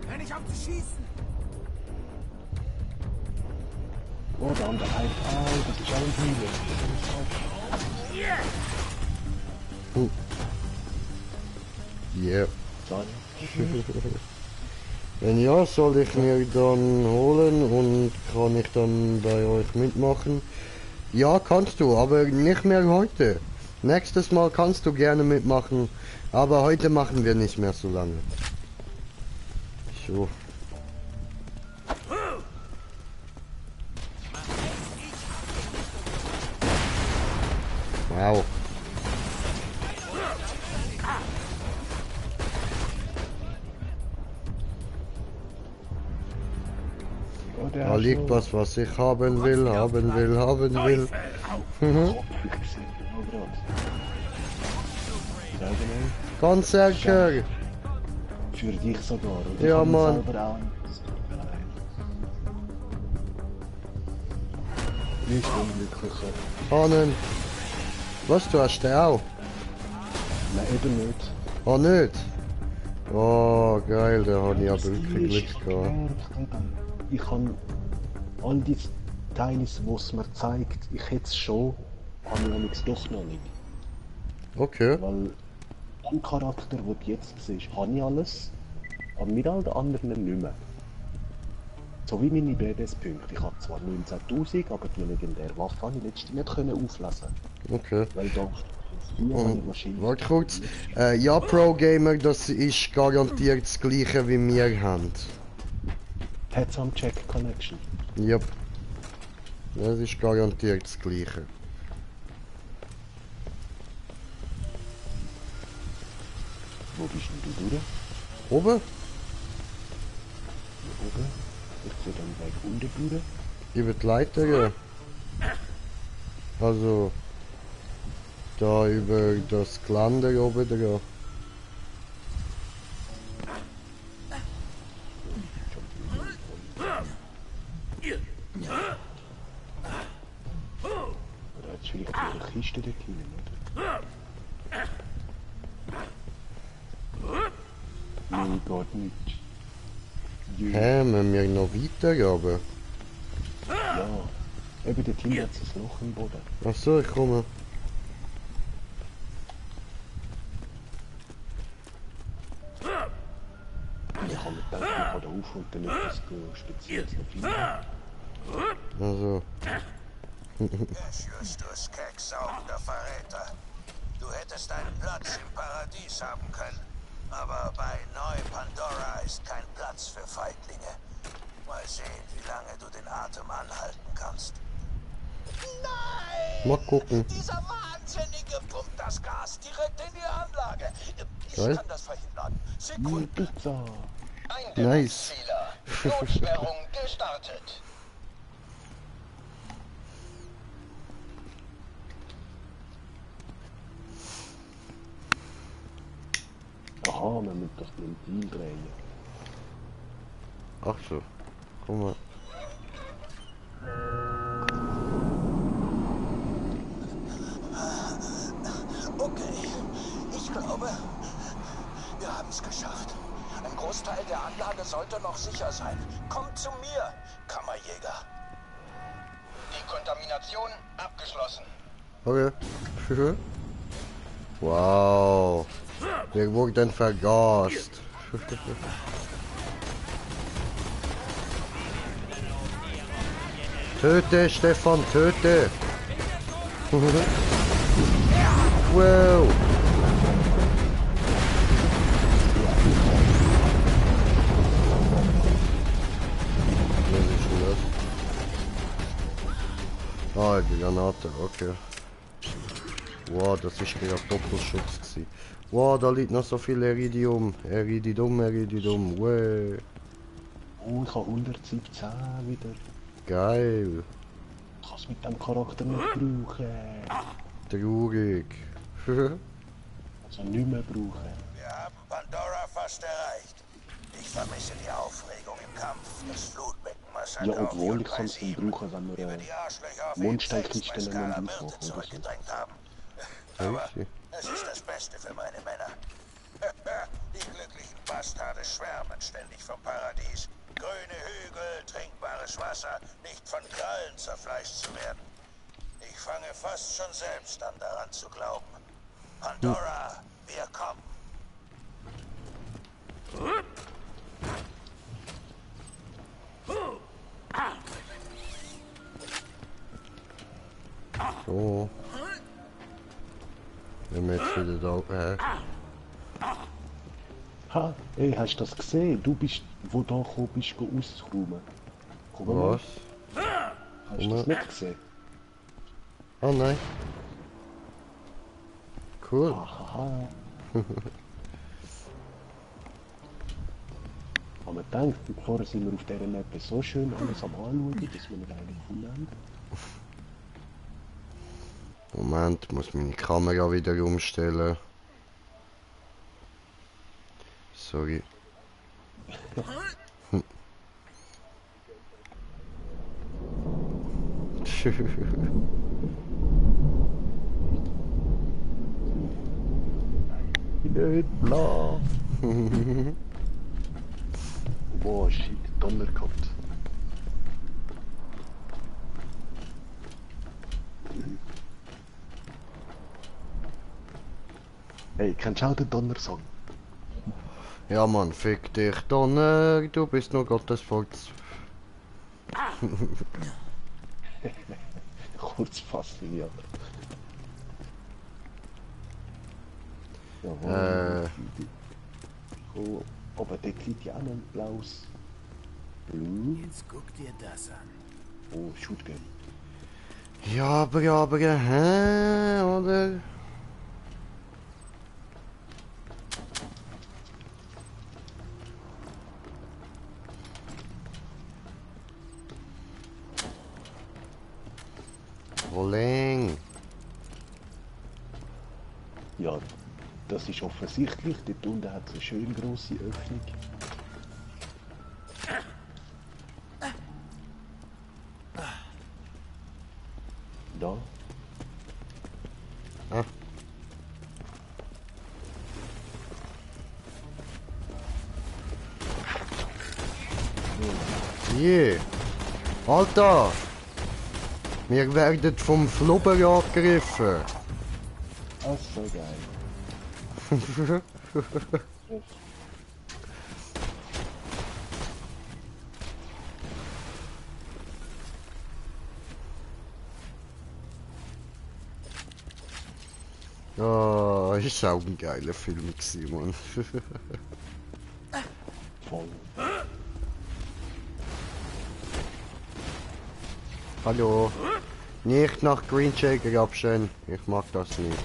H: Hör nicht auf zu schießen.
C: Oh, da haben wir ein das ist auch ein Hügel.
A: Yeah.
C: Dann,
A: Wenn ja, soll ich mir dann holen und kann ich dann bei euch mitmachen? Ja, kannst du, aber nicht mehr heute. Nächstes Mal kannst du gerne mitmachen, aber heute machen wir nicht mehr so lange. So. Wow.
C: oh, der
A: Da
C: hat
A: liegt
C: schon
A: was ich haben will, haben will, haben will. Mhm.
C: gesehen, genau gerade. Ja, genau.
A: Konzerker.
C: Für dich sogar. Und
A: Ja,
C: ich hab ihn
A: Mann.
C: selber auch nicht. Das tut mir leid. Nicht unglücklicher.
A: Hannen. Was, du hast den auch?
C: Nein, eben nicht.
A: Oh, nicht? Oh, geil, da habe ich aber wirklich Glück gehabt.
C: Ich kann all die Details, die es mir zeigt, ich hätte es schon, habe ich allerdings doch noch nicht.
A: Okay.
C: Weil am Charakter, den du jetzt siehst, habe ich alles, aber mit all den anderen nicht mehr. So wie meine BDS-Punkte. Ich habe zwar 19'000, aber die legendäre Waffe habe ich letztens nicht können auflesen.
A: Okay.
C: Weil da hier habe ich Maschinen.
A: Warte kurz. Ja, Pro Gamer, das ist garantiert das gleiche wie wir haben.
C: Heads-on Check Connection.
A: Yep. Das ist garantiert das gleiche.
C: Wo bist denn du durch?
A: Oben?
C: Hier oben. Ich sehe den Weg unten durch.
A: Über die Leiter, ja. Also... Da über das Geländer oben dran.
C: Oder jetzt vielleicht eine Kiste dort hinten, oder? Nein, geht nicht.
A: Hä, müssen wir noch weiter runter?
C: Ja, eben dort hinten hat es ein Loch im Boden.
A: Achso, ich komme.
C: Ich habe mir gedacht, ich kann da auf und dann etwas Spezielles noch finden.
A: Also.
G: Justus, kecksaugender Verräter. Du hättest einen Platz im Paradies haben können. Aber bei Neu-Pandora ist kein Platz für Feiglinge. Mal sehen, wie lange du den Atem anhalten kannst. Nein!
A: Mal gucken.
G: Dieser Wahnsinnige pumpt das Gas direkt in die Anlage. Ich
A: Geil.
G: kann das verhindern. Sekunden.
C: Pizza!
A: Nice.
D: Notsperrung gestartet.
C: Aha, man muss das Ventil drehen.
A: Ach so. Guck mal.
G: Okay, ich glaube, wir haben es geschafft. Ein Großteil der Anlage sollte noch sicher sein. Kommt zu mir, Kammerjäger.
D: Die Kontamination abgeschlossen.
A: Okay. Wow. Wir wurden vergast. Töte, Stefan, töte! Wow! Was ist denn das? Ah, die Granate, okay. Wow, das ist gerade Doppelschutz gewesen. Wow, da liegt noch so viel Iridium. Iridium. Wow.
C: Oh, ich habe 117 wieder.
A: Geil.
C: Ich kann es mit dem Charakter nicht brauchen.
A: Traurig.
C: Also nicht mehr brauchen.
G: Wir haben Pandora fast erreicht. Ich vermisse die Aufregung im Kampf. Das Flutbeckenmassaker
C: Ja, obwohl
G: auf
C: ich kann es nicht
G: J37,
C: brauchen, wenn
G: wie wir
C: wir
G: die Arschlöcher auf
C: Mondsteinkisten
G: E6 bei
C: nehmen und
G: Skalamyrte
C: aufmachen oder so.
G: zurückgedrängt haben. Aber
A: Crazy.
G: es ist das Beste für meine Männer. Die glücklichen Bastarde schwärmen ständig vom Paradies. Grüne Hügel, trinkbares Wasser, nicht von Krallen zerfleischt zu werden. Ich fange fast schon selbst an, daran zu glauben. Pandora, wir kommen.
A: So. Wenn wir jetzt wieder da...
C: Ha, ey, hast du das gesehen? Du bist, wo da gekommen bist, ausräumen. Komm mal.
A: Was?
C: Hast du das nicht gesehen?
A: Oh nein. Cool.
C: Haha. Aber man denkt, vorher sind wir auf dieser Map so schön alles am Anschauen, dass wir nicht eigentlich gefunden haben.
A: Moment, ich muss meine Kamera wieder umstellen. Sorry.
C: Nicht bla. Boah, shit, Donner gehabt. Hey, kennst du auch den Donner-Song?
A: Ja Mann, fick dich Donner, du bist nur Gottes Furz.
C: Kurzfassung, ja. Jawohl. Oh, aber dort liegt ja auch noch ein blaues. Blue.
G: Jetzt guck dir das an.
C: Oh, Shotgun.
A: Ja, aber, hä, oder? Rolling.
C: Ja, das ist offensichtlich. Dort unten hat es eine schön grosse Öffnung. Da.
A: Ah. Je. Alter! Wir werden vom Flubber angegriffen.
C: Das ist so geil.
A: Ah, ist auch ein geiler Film gewesen, Mann.
C: Voll.
A: Hallo. Nicht nach Green Shaker abstellen. Ich mag das nicht.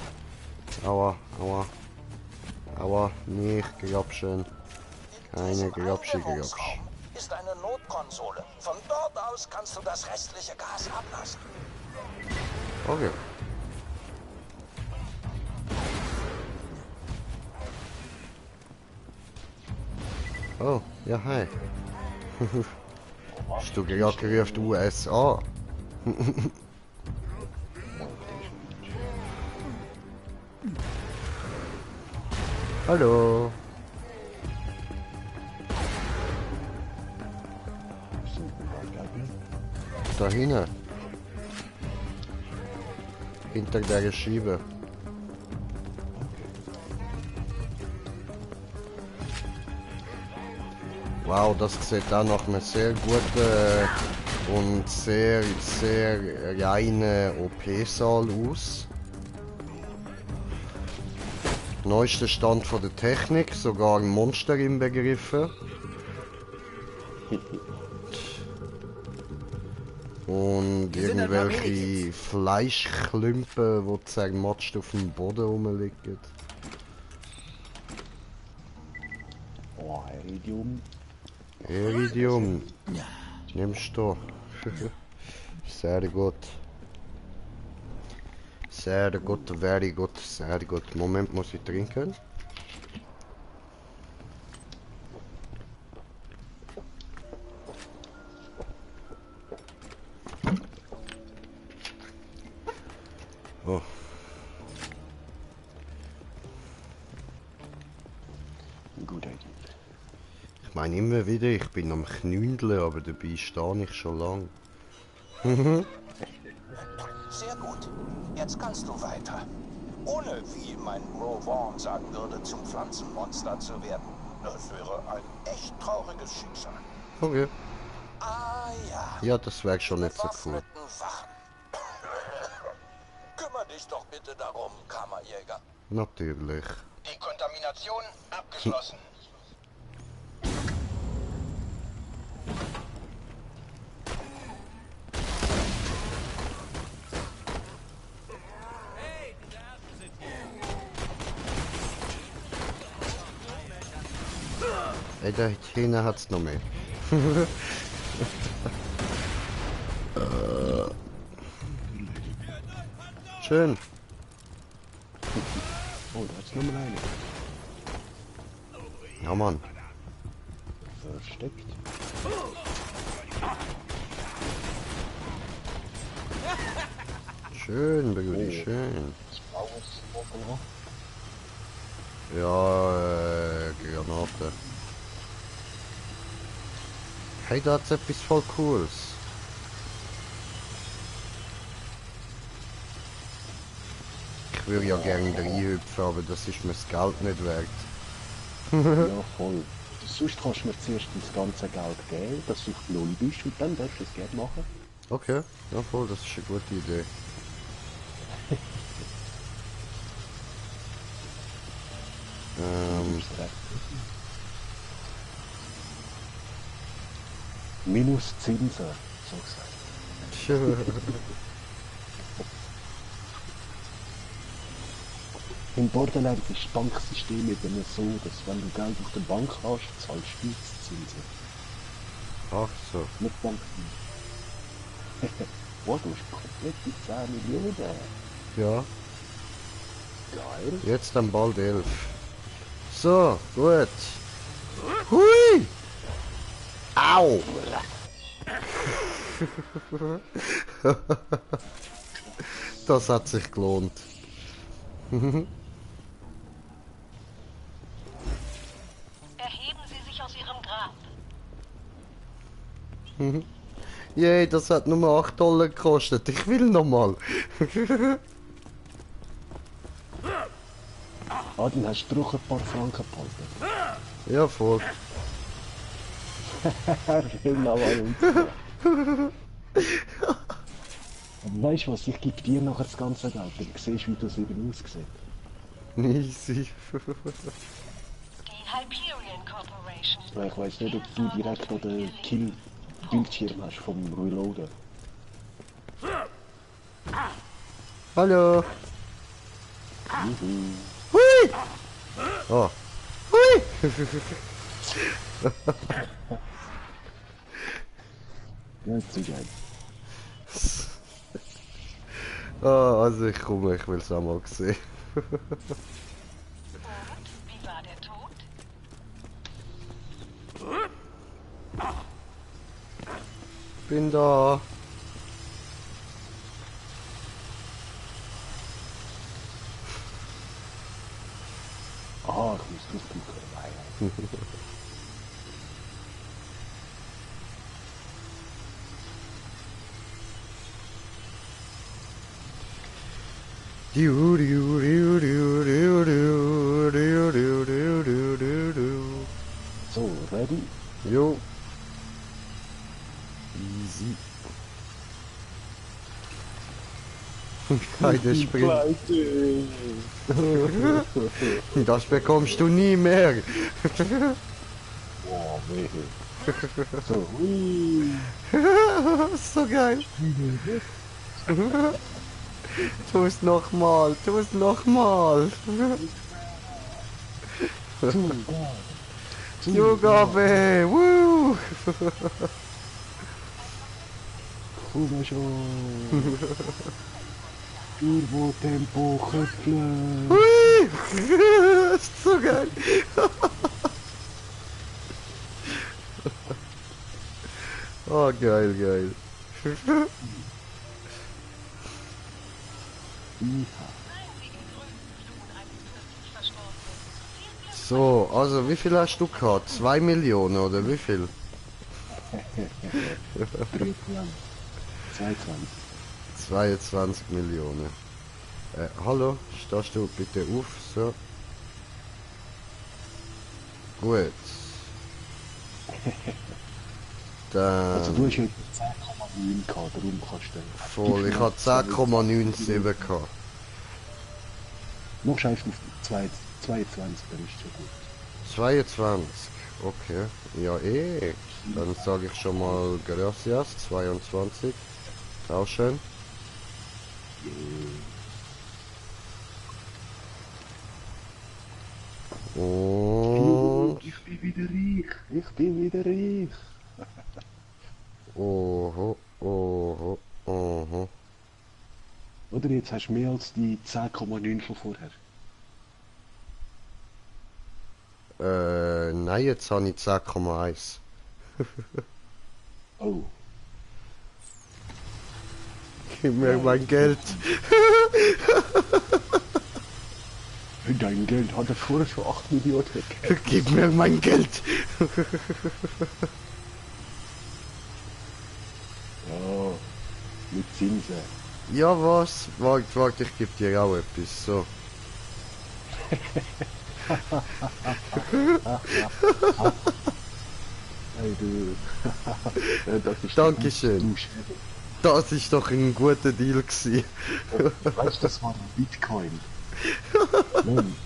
A: Aua, aua. Aua, nicht grapschen. Keine Grapschi, Grapsch.
G: Ist eine Notkonsole. Von dort aus kannst du das restliche Gas ablassen.
A: Okay. Oh, ja, hi. Hast du gerade gerufen USA? Hallo. Da hinten. Hinter der Schiebe. Wow, das sieht auch nach einem sehr guten und sehr reinen OP-Saal aus. Neuester Stand von der Technik, sogar ein Monster inbegriffen. Und irgendwelche Fleischklümpen, die zermatscht auf dem Boden rumliegen.
C: Oh, Iridium.
A: Iridium. Nimmst du. Sehr gut. Sehr gut, very gut, sehr gut. Moment, muss ich trinken? Oh.
C: Guter Deal.
A: Ich meine immer wieder, ich bin am Knündeln, aber dabei stehe ich schon lang.
G: Sehr gut. Jetzt kannst du weiter. Ohne, wie mein Bro Vaughn sagen würde, zum Pflanzenmonster zu werden. Das wäre ein echt trauriges Schicksal.
A: Okay.
G: Ah ja.
A: Ja, das wäre schon nicht so cool.
G: Bewaffneten Wachen. Kümmer dich doch bitte darum, Kammerjäger.
A: Natürlich.
G: Die Kontamination abgeschlossen.
A: Ey, da hinten hat's noch mehr. Schön.
C: Oh, da hat's Nummer eine.
A: Ja, Mann.
C: Versteckt.
A: Schön, Brudi, schön.
C: Blaues Open.
A: Ja, Granate. Hey, da hat's etwas voll Cooles. Ich würde ja gerne reinhüpfen, aber das ist mir das Geld nicht wert.
C: Ja, voll. Sonst kannst du mir zuerst das ganze Geld geben, dass du auf Null bist und dann darfst du es gerne machen.
A: Okay, ja voll, das ist eine gute Idee.
C: Minus Zinsen, so gesagt. Im Borderland ist das Banksystem eben so, dass wenn du Geld auf der Bank hast, zahlst du Zinsen.
A: Ach so.
C: Nicht Banken. Wow, du hast komplette 10 Millionen.
A: Ja,
C: Geil.
A: jetzt dann bald 11. So, gut. Hui! Au! Das hat sich gelohnt.
I: Erheben Sie sich aus Ihrem Grab.
A: Yay, das hat nur 8 Dollar gekostet. Ich will nochmal.
C: Ah, dann hast du doch ein paar Franken behalten.
A: Ja, voll.
C: Will noch mal uns. Und weißt du was, ich gebe dir nachher das ganze Geld, dann siehst du, wie das eben aussieht.
A: Easy.
I: Die Hyperion Corporation.
C: Weil ich weiss nicht, ob du direkt noch den Kill-Bildschirm hast vom Reloaden.
A: Hallo. Hui! Oh. Hui!
C: Nicht so geil.
A: Ah, also ich komme, ich will es auch mal sehen.
I: Und wie war der Tod?
A: Bin da.
C: Ah, ich muss durchgucken.
A: Du, du, du, du, du, du, du, du, du, du, du, du.
C: So, ready?
A: Jo. Easy. Keine Sprint. Das bekommst du nie mehr.
C: Boah, weh. So, hui.
A: So geil. Tu es nochmal, tu es nochmal. Zugabe, woo.
C: Fuhr schon. Turbo-Tempo, Köpfle.
A: Hui. Ist so geil. Oh, geil, geil. So, also wie viel hast du gehabt? 2 Millionen oder wie viel?
C: 22.
A: 22 Millionen. Hallo, stehst du bitte auf, so. Gut.
C: Also du
A: Dann...
C: hast ja 10,9 gehabt, darum kannst du...
A: Voll, ich hatte 10,97 gehabt.
C: Noch scheiß auf 22, dann ist schon gut.
A: 22, okay. Ja dann sage ich schon mal gracias, 22. Auch schön. Und...
C: Ich bin wieder reich, ich bin wieder reich.
A: Oho, oho, oho.
C: Oder jetzt hast du mehr als die 10,9 von vorher.
A: Nein, jetzt habe ich 10,1.
C: Oh.
A: Gib mir mein Geld.
C: Dein Geld hat er vorher schon 8 Millionen gegeben.
A: Gib mir mein Geld.
C: Ja, mit Zinsen.
A: Ja, was? Warte, ich gebe dir auch etwas. So.
C: Hey du. Das ist
A: Dankeschön. Das ist doch ein guter Deal gewesen.
C: Weißt du, das war ein Bitcoin. Mann.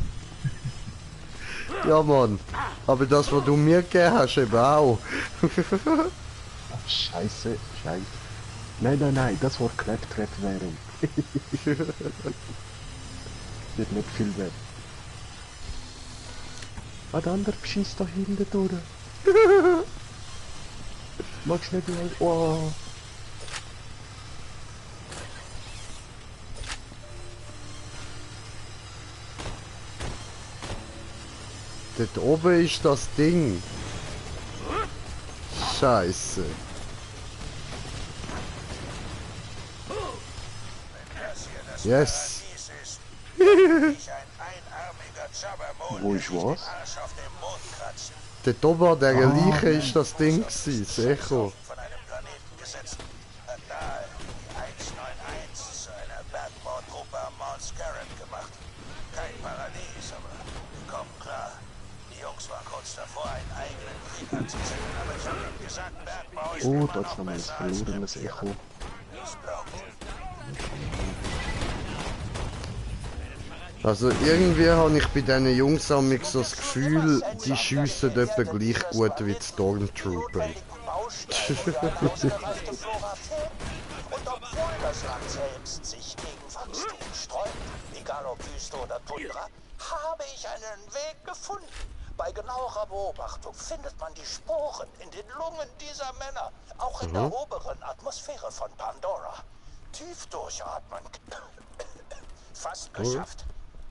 A: Ja, Mann. Aber das, was du mir gegeben hast, eben auch.
C: Scheiße, scheiße. Nein, das war Claptrap-Währung. Wird nicht viel wert. Ah, der andere beschießt da hinten durch. Magst nicht mal... Oh.
A: Dort oben ist das Ding. Scheiße. Yes.
C: Wo ist was?
A: Dort oben an dieser Leiche ist das Ding gewesen, das Echo.
C: Oh, da ist nochmal ein verlorenes Echo.
A: Also irgendwie habe ich bei diesen Jungs amig so das Gefühl, die schiessen etwa gleich gut wie die Stormtrooper.
D: Und obwohl das Land selbst sich gegen Wachstum sträubt, egal ob Wüste oder Tundra, habe ich einen Weg gefunden. Bei genauerer Beobachtung findet man die Sporen in den Lungen dieser Männer, auch in der oberen Atmosphäre von Pandora. Tief durchatmen. Fast geschafft.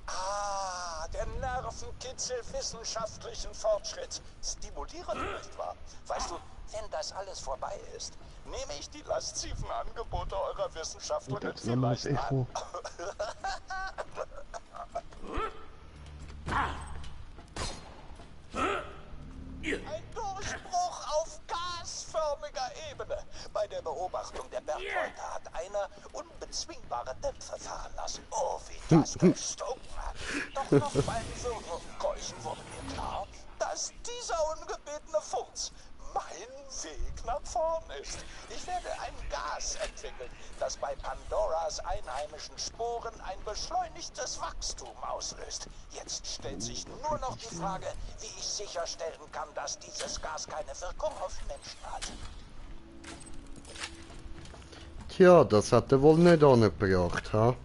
D: Ah, der Nervenkitzel wissenschaftlichen Fortschritts. Stimulierend, nicht wahr? Weißt du, wenn das alles vorbei ist, nehme ich die lasziven Angebote eurer Wissenschaftlerin vielleicht an. Ein Durchbruch auf gasförmiger Ebene. Bei der Beobachtung der Bergleute hat einer unbezwingbare Dämpfe fahren lassen. Oh, wie das gestunken hat. Doch noch beim Würgen und Keuchen wurde mir klar, dass dieser ungebetene Furz mein Weg nach vorn ist. Ich werde ein Gas entwickeln, das bei Pandoras einheimischen Sporen ein beschleunigtes Wachstum auslöst. Jetzt stellt sich nur noch die Frage, wie ich sicherstellen kann, dass dieses Gas keine Wirkung auf Menschen hat.
A: Tja, das hat er wohl nicht angebracht, ha?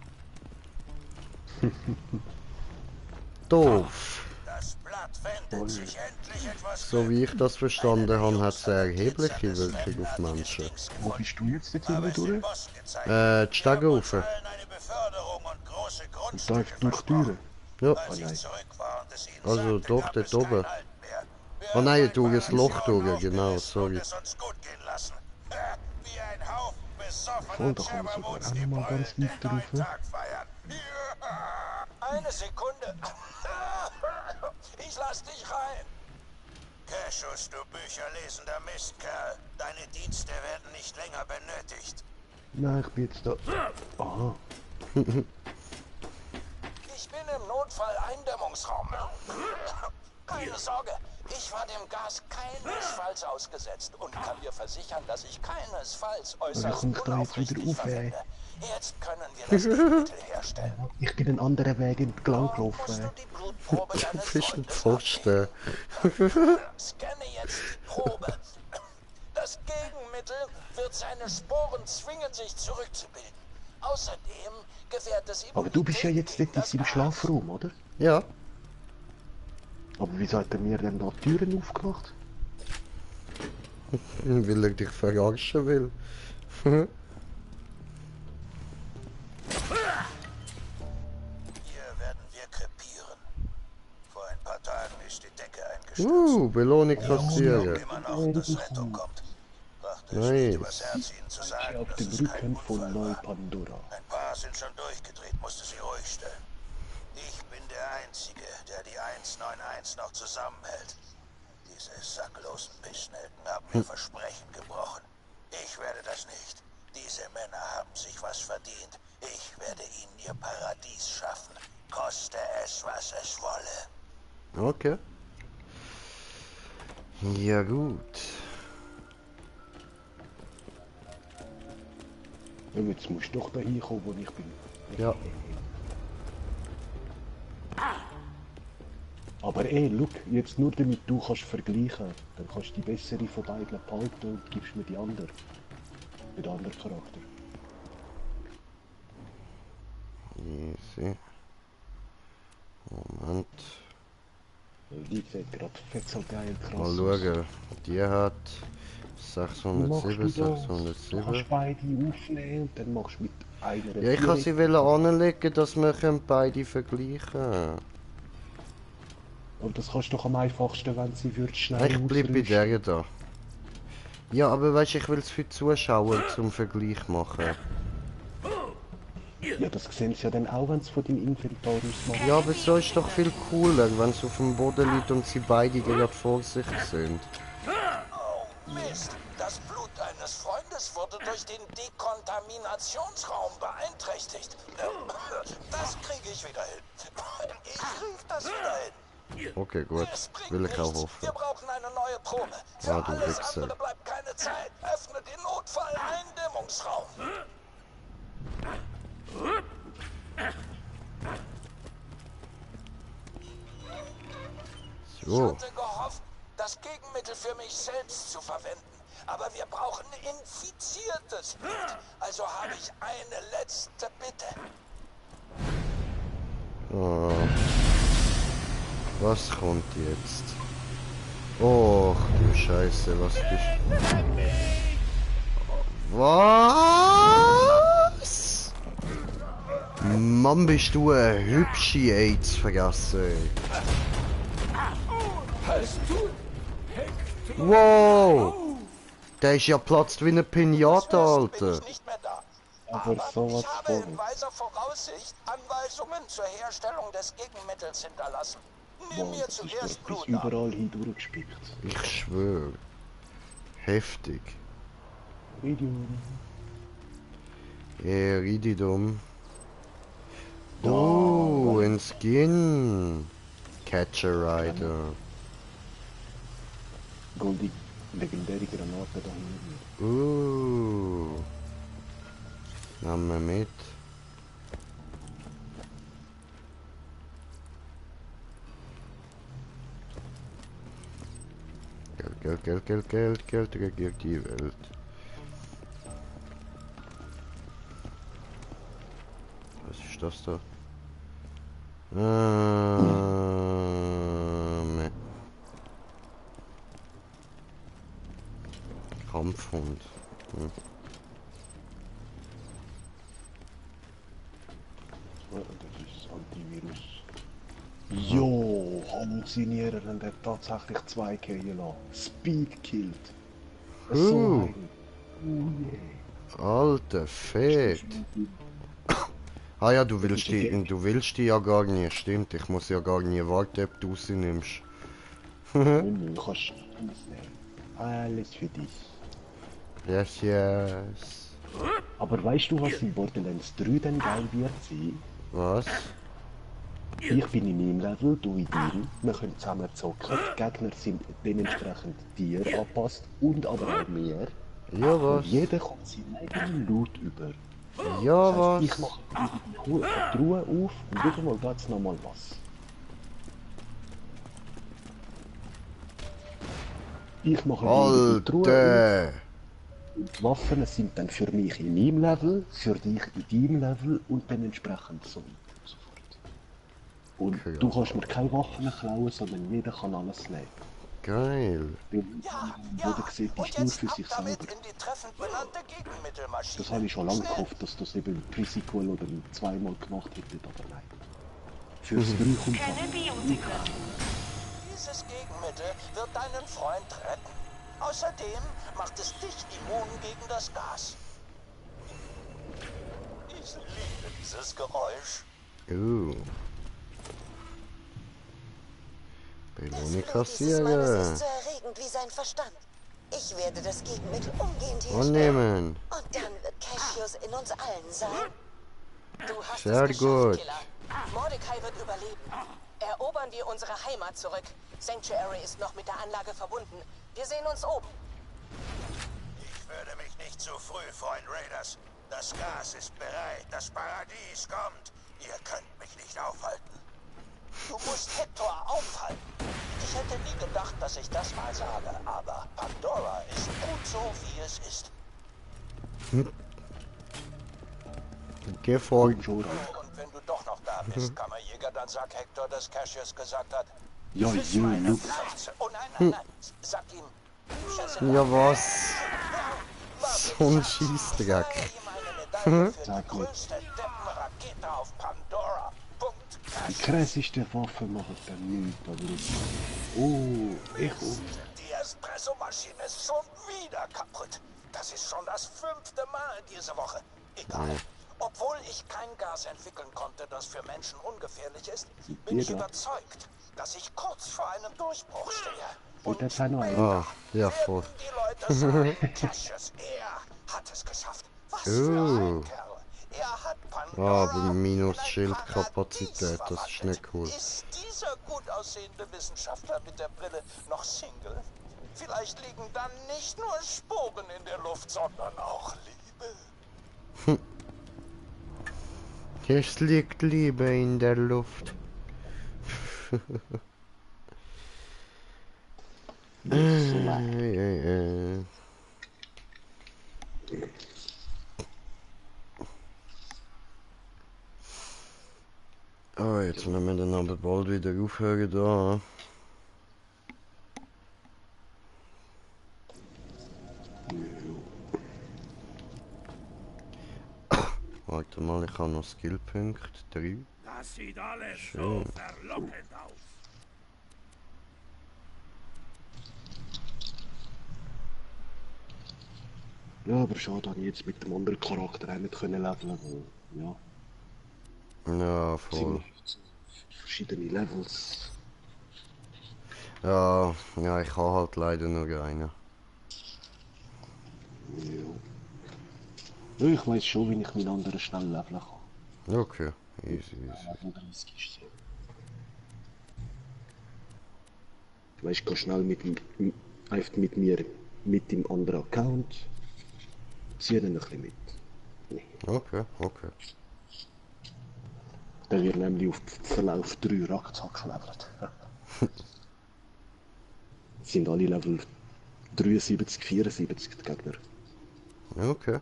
A: Doof. So wie ich das verstanden habe, hat es eine erhebliche Wirkung auf Menschen.
C: Wo bist du jetzt nicht hinten durch?
A: Die Stege rauf.
C: Und da ist durch die Türe?
A: Ja.
C: Ah nein.
A: Also doch, dort oben. Oh nein, durch das Loch durch, genau, sorry.
C: Voll, da kann man sogar auch noch mal ganz weit rauf.
D: Eine Sekunde. Ich lass dich rein. Cassius, du bücherlesender Mistkerl. Deine Dienste werden nicht länger benötigt.
C: Nein, ich bin jetzt da. Aha.
D: Ich bin im Notfall-Eindämmungsraum. Keine Sorge, ich war dem Gas keinesfalls ausgesetzt und kann dir versichern, dass ich keinesfalls äußerst unaufrichtig verwende. Jetzt können wir das Gegenmittel herstellen.
C: Ich bin einen anderen Weg entlang gelaufen.
D: Du
A: bist ein Pfosten.
D: Scanne jetzt die Probe. Das Gegenmittel wird seine Sporen zwingen, sich zurückzubilden. Außerdem gewährt es ihm...
C: Aber du bist ja jetzt nicht in seinem Schlafraum, oder?
A: Ja.
C: Aber wieso hat er mir denn da Türen aufgemacht?
A: Weil er dich verarschen will.
D: Hier werden wir krepieren. Vor ein paar Tagen ist die Decke eingestürzt.
A: Belohnung kassieren.
D: Immer noch, dass Rettung kommt. Brachte es
A: Nice.
D: nicht übers Herz, ihnen zu sagen,
C: Auf
D: dass
C: dem
D: es kein
C: Rücken von
D: Unfall war.
C: Neu-Pandora.
D: Ein paar sind schon durchgedreht, musste sie ruhig stellen. Ich bin der Einzige, der die 191 noch zusammenhält. Diese sacklosen Bissnelken haben mir Versprechen gebrochen. Ich werde das nicht. Diese Männer haben sich was verdient. Ich werde ihnen ihr Paradies schaffen, koste es, was es wolle.
A: Okay. Ja gut.
C: Ja, jetzt musst du doch dahin kommen, wo ich bin.
A: Ja.
C: Aber look, jetzt nur damit du kannst vergleichen. Dann kannst du die bessere von beiden behalten und gibst mir die andere. Mit anderen Charakter.
A: Easy. Moment.
C: Die sieht gerade fett so geil krass
A: Mal
C: aus.
A: schauen. Die hat
C: Wie machst du
A: 607,
C: das? Du
A: 607.
C: kannst beide aufnehmen und dann machst du mit einer
A: Ja, ich kann sie anlegen, dass wir beide vergleichen können.
C: Und das kannst du doch am einfachsten, wenn sie würdest schnell
A: Ich bleib bei
C: ausrüsten.
A: der da. Ja, aber weißt du, ich will es für die Zuschauer zum Vergleich machen.
C: Ja, das sehen sie ja dann auch, wenn sie von deinem Inventar aus machen.
A: Ja, aber so ist doch viel cooler, wenn es auf dem Boden liegt und sie beide gerade vor sich sind.
G: Oh, Mist. Das Blut deines Freundes wurde durch den Dekontaminationsraum beeinträchtigt. Das kriege ich wieder hin. Ich krieg das wieder hin.
A: Okay, gut.
G: Es bringt
A: Will ich auch
G: nichts.
A: hoffen.
G: Wir brauchen eine neue Probe. Für
A: Ja, du
G: alles
A: Wichser.
G: andere bleibt keine Zeit. Öffne den Notfall-Eindämmungsraum. Ich
A: So.
G: hatte gehofft, das Gegenmittel für mich selbst zu verwenden. Aber wir brauchen infiziertes Blut. Also habe ich eine letzte Bitte.
A: Oh. Was kommt jetzt? Och du Scheiße, was bist Was? Mann, bist du eine hübsche AIDS-Vergasse. Wow! Der ist ja platzt wie eine Pinata,
G: Bin
A: Alter.
G: ich nicht mehr da.
C: Aber sowas
G: Ich habe in
C: von.
G: weiser Voraussicht Anweisungen zur Herstellung des Gegenmittels hinterlassen. Nimm
C: Boah,
G: mir
C: das ist
G: zuerst
C: doch bis
G: Blut ab.
C: überall hin durchgespickt.
A: Ich schwöre. Heftig.
C: Medium.
A: Erididum. Oh, ein Skin. Catcher Rider.
C: Goldig, legendäre Granate da hinten.
A: Nehmen wir mit. Geld regiert die Welt. Was ist das da? Kampfhund. Hm.
C: Das ist Antivirus. Jo, Halluzinieren und der tatsächlich 2 killen lassen. Speed killt. So ein.
A: Alter, fett. Ah ja, du willst die ja gar nicht, stimmt. Ich muss ja gar nie warten, ob du sie nimmst.
C: Du kannst alles nehmen. Alles für dich.
A: Yes, yes.
C: Aber weißt du, was in Borderlands 3 dann geil wird sein?
A: Was?
C: Ich bin in meinem Level, du in deinem. Wir können zusammen zocken. Die Gegner sind dementsprechend dir angepasst und aber auch mir.
A: Ja,
C: Und
A: was?
C: jeder kommt seinen eigenen Loot über.
A: Ja,
C: Das heisst,
A: was?
C: ich mache die Truhe auf und wieder mal da jetzt nochmal was. Ich mache wieder die Truhe auf.
A: Alter!
C: Und die Waffen sind dann für mich in meinem Level, für dich in deinem Level und dann entsprechend so weiter und so fort. Und
A: Okay,
C: du kannst mir keine Waffen klauen, sondern jeder kann alles nehmen.
A: Geil.
G: Ja,
C: Wurde gesehen,
G: und
C: ist nur
G: jetzt
C: für
G: ab
C: sich
G: damit
C: selber.
G: in die treffend benannte Gegenmittelmaschine.
C: Das habe ich schon lange
G: Schnell.
C: gehofft, dass das eben Pre-Sequel oder zweimal gemacht hätte, aber nein. Fürs 3 kommt
I: Keine Biotika.
G: Dieses Gegenmittel wird deinen Freund retten. Außerdem macht es dich immun gegen das Gas. Ich liebe dieses Geräusch.
A: Belohnung
F: Das Blut dieses Mannes
A: kassieren.
F: ist so erregend wie sein Verstand. Ich werde das Gegenmittel umgehend herstellen.
A: Annehmen.
F: Und dann wird Cassius in uns allen sein.
G: Du hast
A: Sehr
G: es geschafft,
A: gut.
G: Killer.
I: Mordecai wird überleben. Erobern wir unsere Heimat zurück. Sanctuary ist noch mit der Anlage verbunden. Wir sehen uns oben.
G: Ich würde mich nicht zu früh freuen, Raiders. Das Gas ist bereit. Das Paradies kommt. Ihr könnt mich nicht aufhalten. Du musst Hector aufhalten. Ich hätte nie gedacht, dass ich das mal sage, aber Pandora ist gut so, wie es ist.
A: Geh vor.
G: Und wenn du doch noch da bist, Kammerjäger, dann sag Hector, dass Cassius gesagt hat.
C: Ja,
G: Für meine Fresse. Oh nein. Sag ihm.
A: Ja, was? So ein Schießdreck.
C: Sag mir.
G: Größte Deppenrakete auf Pandora. Punkt.
C: Die krasseste Waffe macht dann nichts, aber oh, ich auch.
G: Die Espressomaschine ist schon wieder kaputt. Das ist schon das 5. Mal diese Woche. Egal. Obwohl ich kein Gas entwickeln konnte, das für Menschen ungefährlich ist, bin ich überzeugt, dass ich kurz vor einem Durchbruch stehe.
C: Und der Teil noch ein.
A: Ah, ja, voll.
G: Die Leute sagen, Cassius, er hat es geschafft. Was für ein Kerl. Er hat Pandora.
A: Aber minus Schildkapazität, das ist nicht cool.
G: Ist dieser gut aussehende Wissenschaftler mit der Brille noch Single? Vielleicht liegen dann nicht nur Sporen in der Luft, sondern auch Liebe.
A: Es liegt Liebe in der Luft. Oh, jetzt müssen wir dann aber bald wieder aufhören da. Warte mal, ich habe noch Skillpunkt 3.
H: Das sieht alles
A: Schön.
H: so verlockend aus.
C: Ja, aber schade, dass ich jetzt mit dem anderen Charakter auch nicht können leveln, weil, ja,
A: Ja, voll.
C: verschiedene Levels.
A: Ja, ja, ich habe halt leider nur einen.
C: Ja. Ja, ich weiß schon, wie ich meinen anderen schnell leveln kann.
A: Okay, easy, easy.
C: Level 30 ist so. Ich weiß, ich kann schnell einfach mit mir, mit dem anderen Account, ziehe dann ein bisschen mit. Nee.
A: Okay, okay.
C: Der wird nämlich auf Verlauf 3 Rackzack gelevelt. Sind alle Level 73, 74 die Gegner.
A: Okay.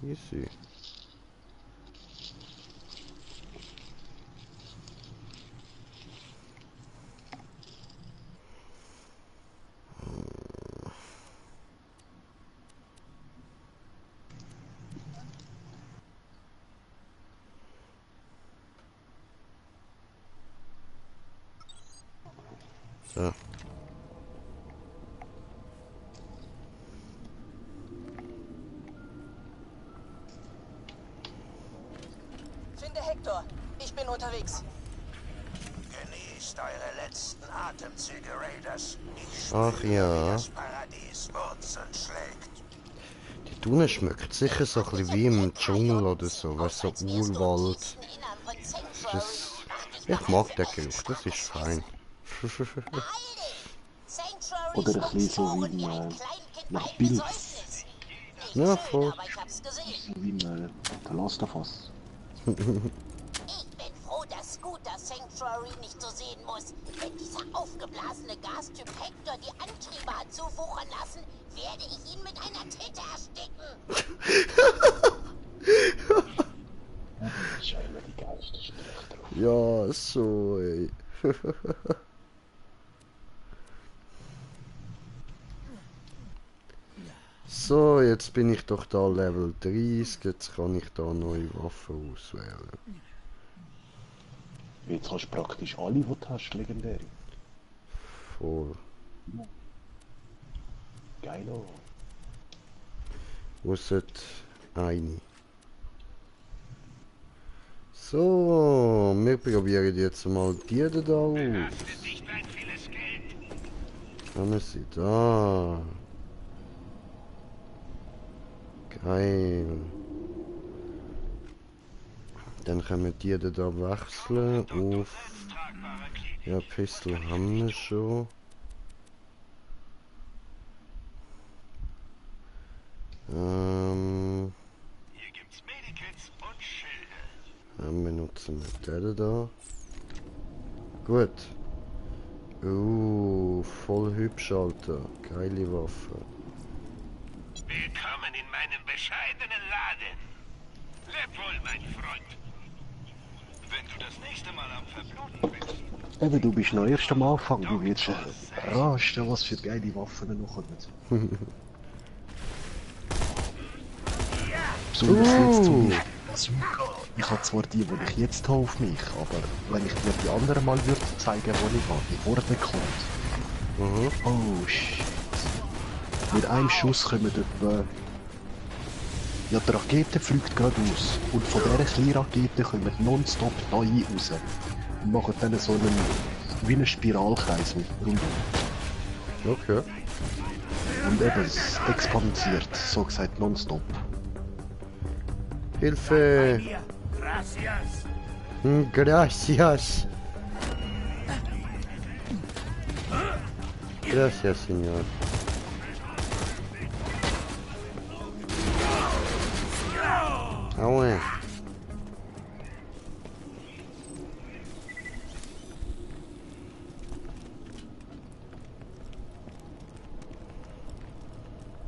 A: Easy. So.
I: Finde Hector. Ich bin unterwegs.
G: Genießt eure letzten Atemzüge, Raiders. Ich
A: Ach
G: spüre,
A: ja.
G: wie das Paradies Wurzeln schlägt.
A: Die Dune schmeckt sicher so ein bisschen wie im Dschungel oder so, weißt du, so Urwald. Das, ich mag den Geruch, das ist fein.
C: Oder ein bisschen so wie nach Pilz.
A: Ja, voll.
C: So wie der Last of Us.
F: Ich bin froh, dass Scooter Sanctuary nicht so sehen muss. Wenn dieser aufgeblasene Gastyp Hector die Antriebe hat zuwuchern lassen, werde ich ihn mit einer Tinte ersticken.
C: Das ist ja immer die geilste Strecke drauf.
A: Ja, so, ey. So, jetzt bin ich doch da Level 30, jetzt kann ich da neue Waffen auswählen.
C: Jetzt hast du praktisch alle, die du hast, legendäre.
A: Voll.
C: Geilo.
A: Ausser eine. So, wir probieren jetzt mal die da aus.
H: Belastet nicht ein vieles Geld.
A: Haben sie da. Geil. Dann können wir die da wechseln auf... Ja, Pistol haben wir schon.
H: Hier gibt's Medikits und Schilde.
A: Dann benutzen wir den da. Gut. Voll hübsch, Alter. Geile Waffe.
H: Willkommen in meinem bescheidenen Laden. Leb wohl, mein Freund. Wenn du das nächste Mal am Verbluten bist.
C: Eben, du bist noch erst am Anfang, du wirst rasten, was für geile Waffen noch kommen. Besonders jetzt zum Beispiel Bazooka. Ich habe zwar die ich jetzt habe auf mich, aber wenn ich dir die anderen mal würde zeigen, wo ich habe, bevor der kommt. Oh shit. Mit einem Schuss kommen etwa... Ja, die Rakete fliegt gerade aus. Und von dieser kleinen Rakete kommen nonstop neue raus. Und machen dann so einen... wie einen Spiralkreis rundum.
A: Okay.
C: Und eben, es expandiert, so gesagt nonstop.
A: Hilfe! Gracias! Gracias, señor. Aue.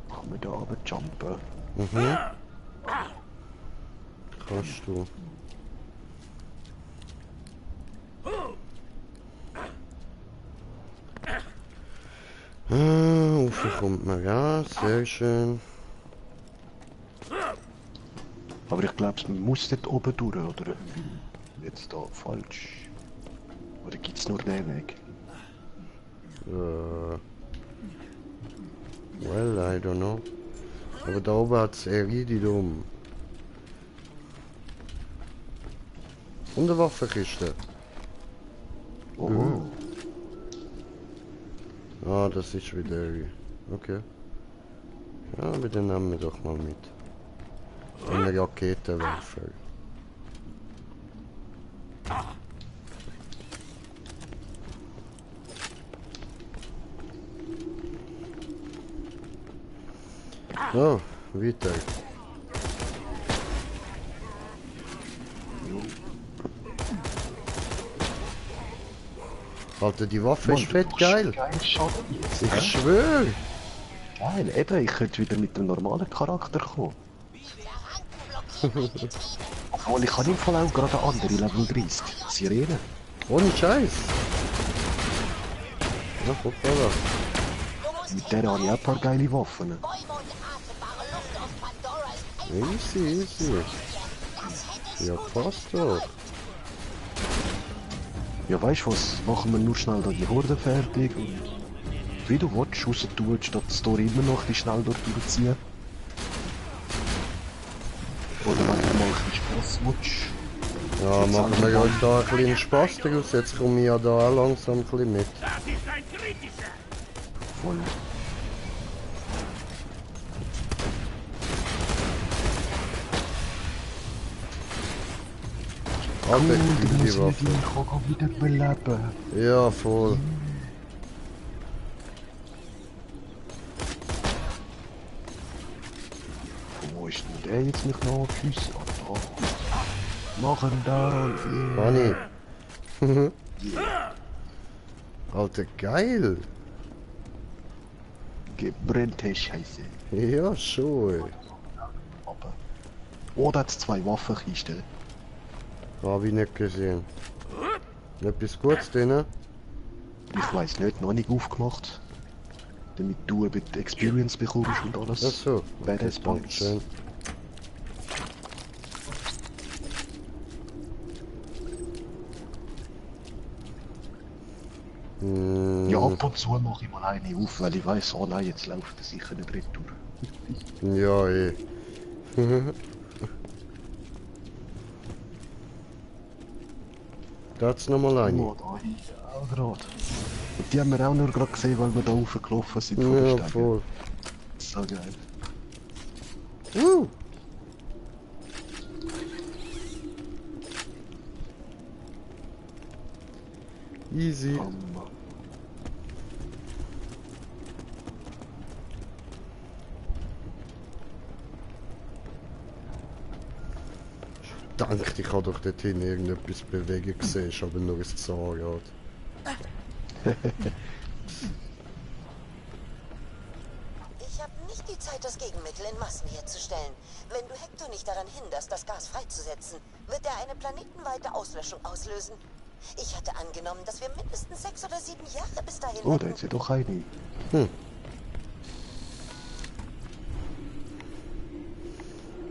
C: Kann man da runter jumpen?
A: Kannst du. Ufer kommt man raus, sehr schön.
C: Aber ich glaube, man muss dort oben durch, oder? Jetzt da falsch. Oder gibt es nur den Weg?
A: Well, I don't know. Aber da oben hat es Iridium. Und eine Waffenkiste.
C: Oh.
A: Ah, das ist wieder... Okay. Ja, aber den nehmen wir doch mal mit. Eine Raketenwerfer. So, weiter. Alter, die Waffe ist fett geil. Ich schwöre.
C: Geil, eben, ich könnte wieder mit dem normalen Charakter kommen. Obwohl, ich habe im Fall auch gerade eine andere Level 30. Sirene.
A: Ohne Scheiß. Ja, guck mal da.
C: Mit der habe ich auch ein paar geile Waffen.
A: Easy, easy. Ja, passt doch.
C: Ja, weißt du was? Machen wir nur schnell da die Horde fertig und wie du willst, raus tun, statt die Story immer noch ein bisschen schnell durchziehen. Oder wenn du mal ein bisschen Spaß willst.
A: Ja, machen wir halt da ein bisschen Spaß daraus. Jetzt komme ich ja da auch langsam ein bisschen mit.
C: Voll.
A: Alter, ich liebe die Waffe.
C: Ich kann wieder beleben.
A: Ja, voll.
C: Wo ist denn der jetzt mich noch auf Füße? Machen da.
A: Funny. Alter, geil.
C: Gebrannte Scheiße.
A: Ja, schon, ey.
C: Aber. Oh, da hat's zwei Waffenkisten.
A: Hab ich nicht gesehen. Etwas Gutes drin?
C: Ich weiß nicht, noch nicht aufgemacht. Damit du eben die Experience bekommst und alles.
A: Ach so.
C: Badass Points.
A: Schön.
C: Ja, ab und zu mache ich mal eine auf, weil ich weiss, oh nein, jetzt läuft er sicher nicht retour.
A: Ja, eh. Da hat's nochmal eine.
C: Oh, da auch gerade. Und die haben wir auch nur gerade gesehen, weil wir da raufgelaufen sind von der
A: Ja,
C: Stege.
A: voll.
C: So geil.
A: Easy.
C: Hammer.
A: Danke, ich habe doch dorthin irgendetwas bewegen gesehen, ist aber nur ein Zahnrad.
F: Ich habe nicht die Zeit, das Gegenmittel in Massen herzustellen. Wenn du Hector nicht daran hinderst, das Gas freizusetzen, wird er eine planetenweite Auslöschung auslösen. Ich hatte angenommen, dass wir mindestens 6 oder 7 Jahre bis dahin
C: Oh, da
F: hätten.
C: ist ja doch eine.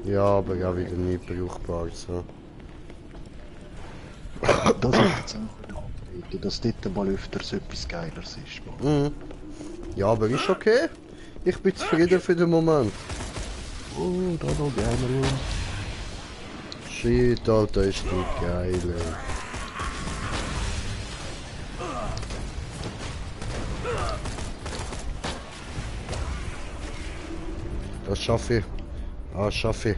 A: Ja, aber ja wieder nie brauchbar. So.
C: Das ist jetzt auch eine Update, dass dort mal öfters etwas Geileres ist. Man.
A: Mhm. Ja, aber ist okay. Ich bin zufrieden für den Moment.
C: Oh, da noch gerne.
A: Shit, Alter, ist die geil, ey. Das schaffe ich. Ah, schaffe ich.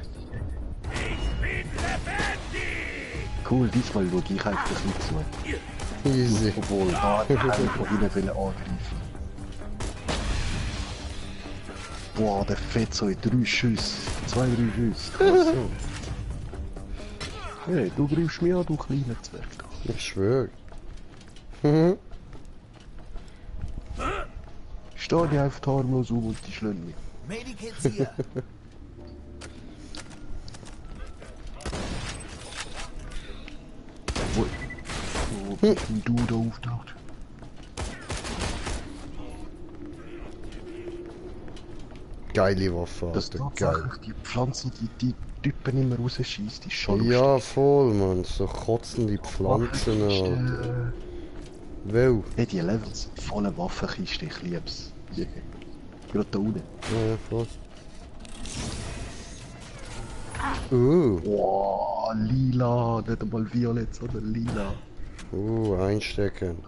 C: Cool, diesmal schaue ich einfach nicht zu.
A: Easy.
C: Obwohl, da einfach hinten angreifen. Boah, der fett so in 3 Schüsse. 2, 3 Schüsse. Krass so. Hey, du greifst mich an, du kleiner Zwerg.
A: Ich schwöre.
C: Steh dir einfach harmlos um und die schlagen mich.
G: Medikits hier.
C: Wo bist denn du da auftaucht?
A: Geile Waffe,
C: Das
A: Alter, geil.
C: tatsächlich die Pflanzen, die Typen immer rausschießt, ist schon
A: Ja, voll, man. So kotzende Pflanzen, Alter. Well.
C: Hey, die Levels, volle Waffenkiste, ich lieb's. Yeah. Gerade da unten.
A: Ja, voll.
C: Wow, lila, nicht einmal violett, sondern lila.
A: Einstecken.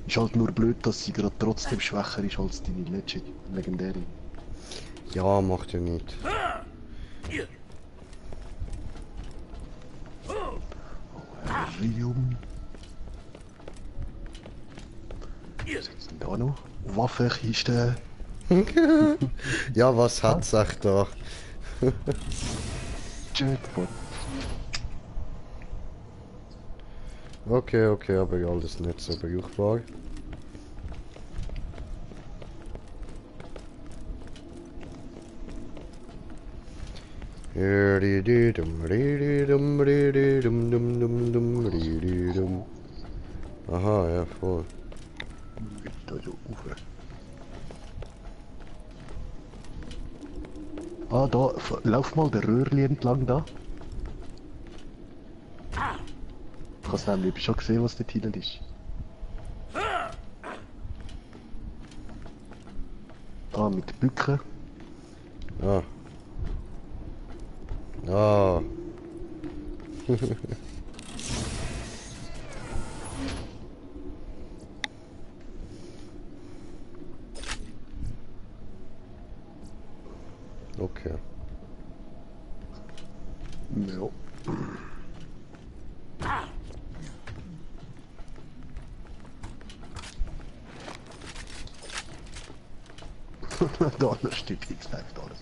C: Ist halt nur blöd, dass sie gerade trotzdem schwächer ist als deine legendäre.
A: Ja, macht ja nicht.
C: Rium. Was ist denn da noch? Waffenkiste.
A: Ja, was hat's echt da?
C: Jetbot.
A: Okay, okay, aber alles nicht so brauchbar. Aha, ja, voll.
C: Da so Ufer. Ah, da, lauf mal der Röhrli entlang da. Ich hab's nämlich schon gesehen, was dort hinten ist. Ah, mit Bücken.
A: Ah. Ah. Okay.
C: Ja. Da steht jetzt einfach alles.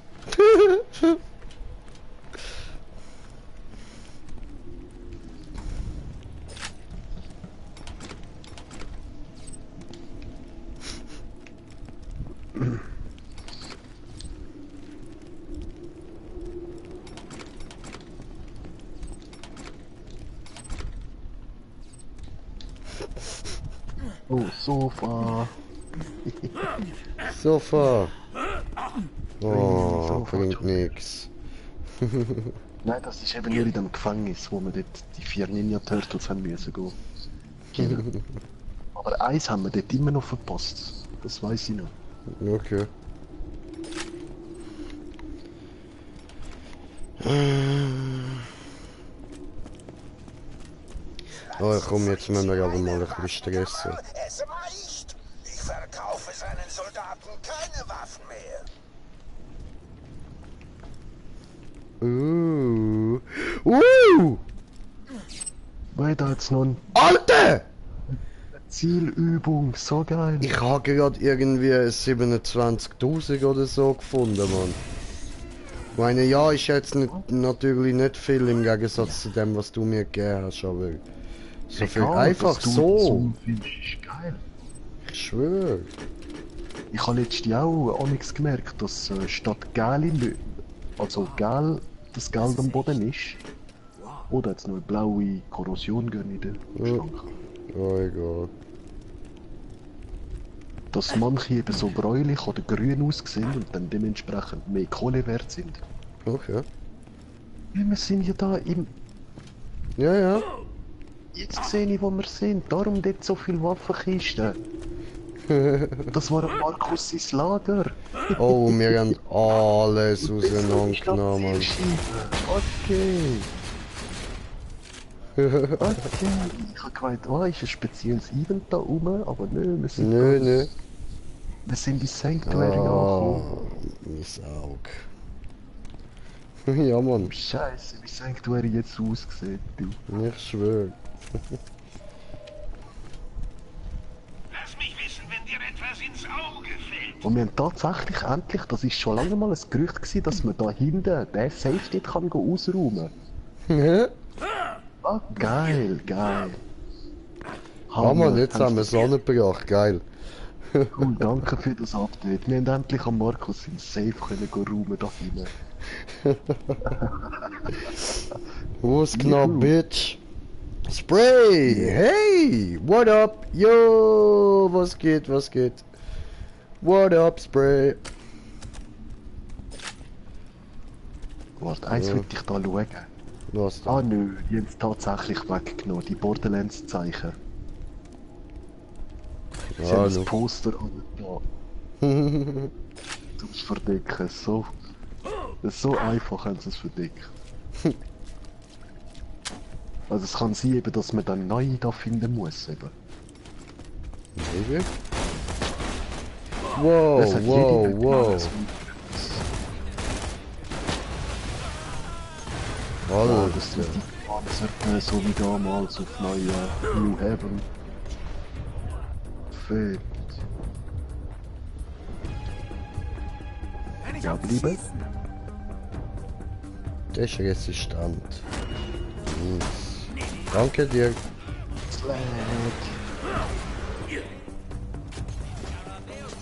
C: Oh, Sofa.
A: Sofa. Oh,
C: Sofa,
A: bringt nix.
C: Nein, das ist eben nur in dem Gefängnis, wo wir dort die 4 Ninja Turtles haben müssen gehen. Genau. Aber eins haben wir dort immer noch verpasst. Das weiß ich noch.
A: Okay. Oh, komm, jetzt müssen wir aber mal ein bisschen stressen.
G: Es reicht. Ich verkaufe seinen Soldaten keine Waffen mehr.
C: Weiter jetzt noch eine
A: Alter!
C: Zielübung, so geil.
A: Ich habe gerade irgendwie 27.000 oder so gefunden, Mann. Ich meine, ja, ist jetzt natürlich nicht viel im Gegensatz zu dem, was du mir gegeben hast, aber so viel einfach
C: dass du
A: so.
C: findest, ist geil.
A: Ich schwöre.
C: Ich habe letztens auch nichts gemerkt, dass statt Gel also Gel, das Geld am Boden ist. Oder jetzt noch eine blaue Korrosion gehen in den Schrank.
A: Oh, egal.
C: Dass manche eben so bräunlich oder grün aussehen und dann dementsprechend mehr Kohle wert sind.
A: Okay.
C: Ja, wir sind ja da im...
A: Ja, ja.
C: Jetzt sehe ich, wo wir sind. Darum dort so viele Waffenkisten. Das war Markus sein Lager.
A: Oh, wir haben alles auseinandergenommen.
C: Okay. Okay. Ich hab gemeint, ist ein spezielles Event da oben, aber nö, wir sind
A: Nö.
C: Wir sind in Sanctuary angekommen.
A: Mein Auge. Ja, Mann.
C: Scheiße, wie Sanctuary jetzt aussieht, du.
A: Ich schwöre.
H: Lass mich wissen, wenn dir etwas ins Auge fällt.
C: Und wir haben tatsächlich endlich, das ist schon lange mal ein Gerücht gewesen, dass man da hinten den Safe dort kann ausräumen kann. Ah, geil, geil.
A: Hammer, jetzt haben wir Sonne gebracht, geil.
C: Cool, danke für das Update. Wir haben endlich am Markus in Safe können räumen da hinten.
A: Was genau, Bitch? Spray! Hey! What up? Yo! Was geht? Was geht? What up, Spray?
C: Warte, eins will ich da schauen.
A: Was da?
C: Ah nö, die haben es tatsächlich weggenommen, die Borderlands-Zeichen. Sie haben das Poster da. Zum Verdecken, so... Das ist so einfach, haben sie es verdeckt. Also es kann sein, eben, dass man dann neue da finden muss, eben.
A: Maybe? Wow, wow.
C: Oh, das sind die Panzer, so wie damals auf neue New Heaven. Fett. Ja, bleiben.
A: Der ist resistent. Nice. Danke dir.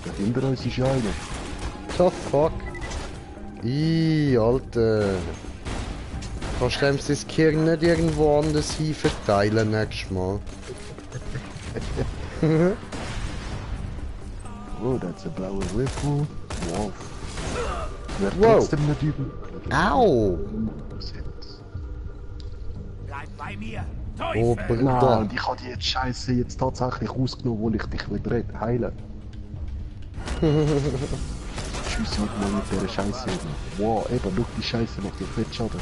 C: Da hinter uns ist ja einer.
A: The fuck? Alter. Kannst du ihm sein Gehirn nicht irgendwo anders hin verteilen nächstes Mal?
C: Oh, das ist ein blauer Rifle. Wow. Wer
A: Wow.
C: trotzdem nicht üben.
A: Au!
H: Bleib bei mir.
A: Oh,
H: Teufel!
C: Nein,
A: Bruder.
C: und ich habe die Scheiße jetzt tatsächlich ausgenommen, wo ich dich will heilen. Tschüss, mal mit dieser Scheiße. Wow, eben, schau, die Scheiße macht dir fett Schaden.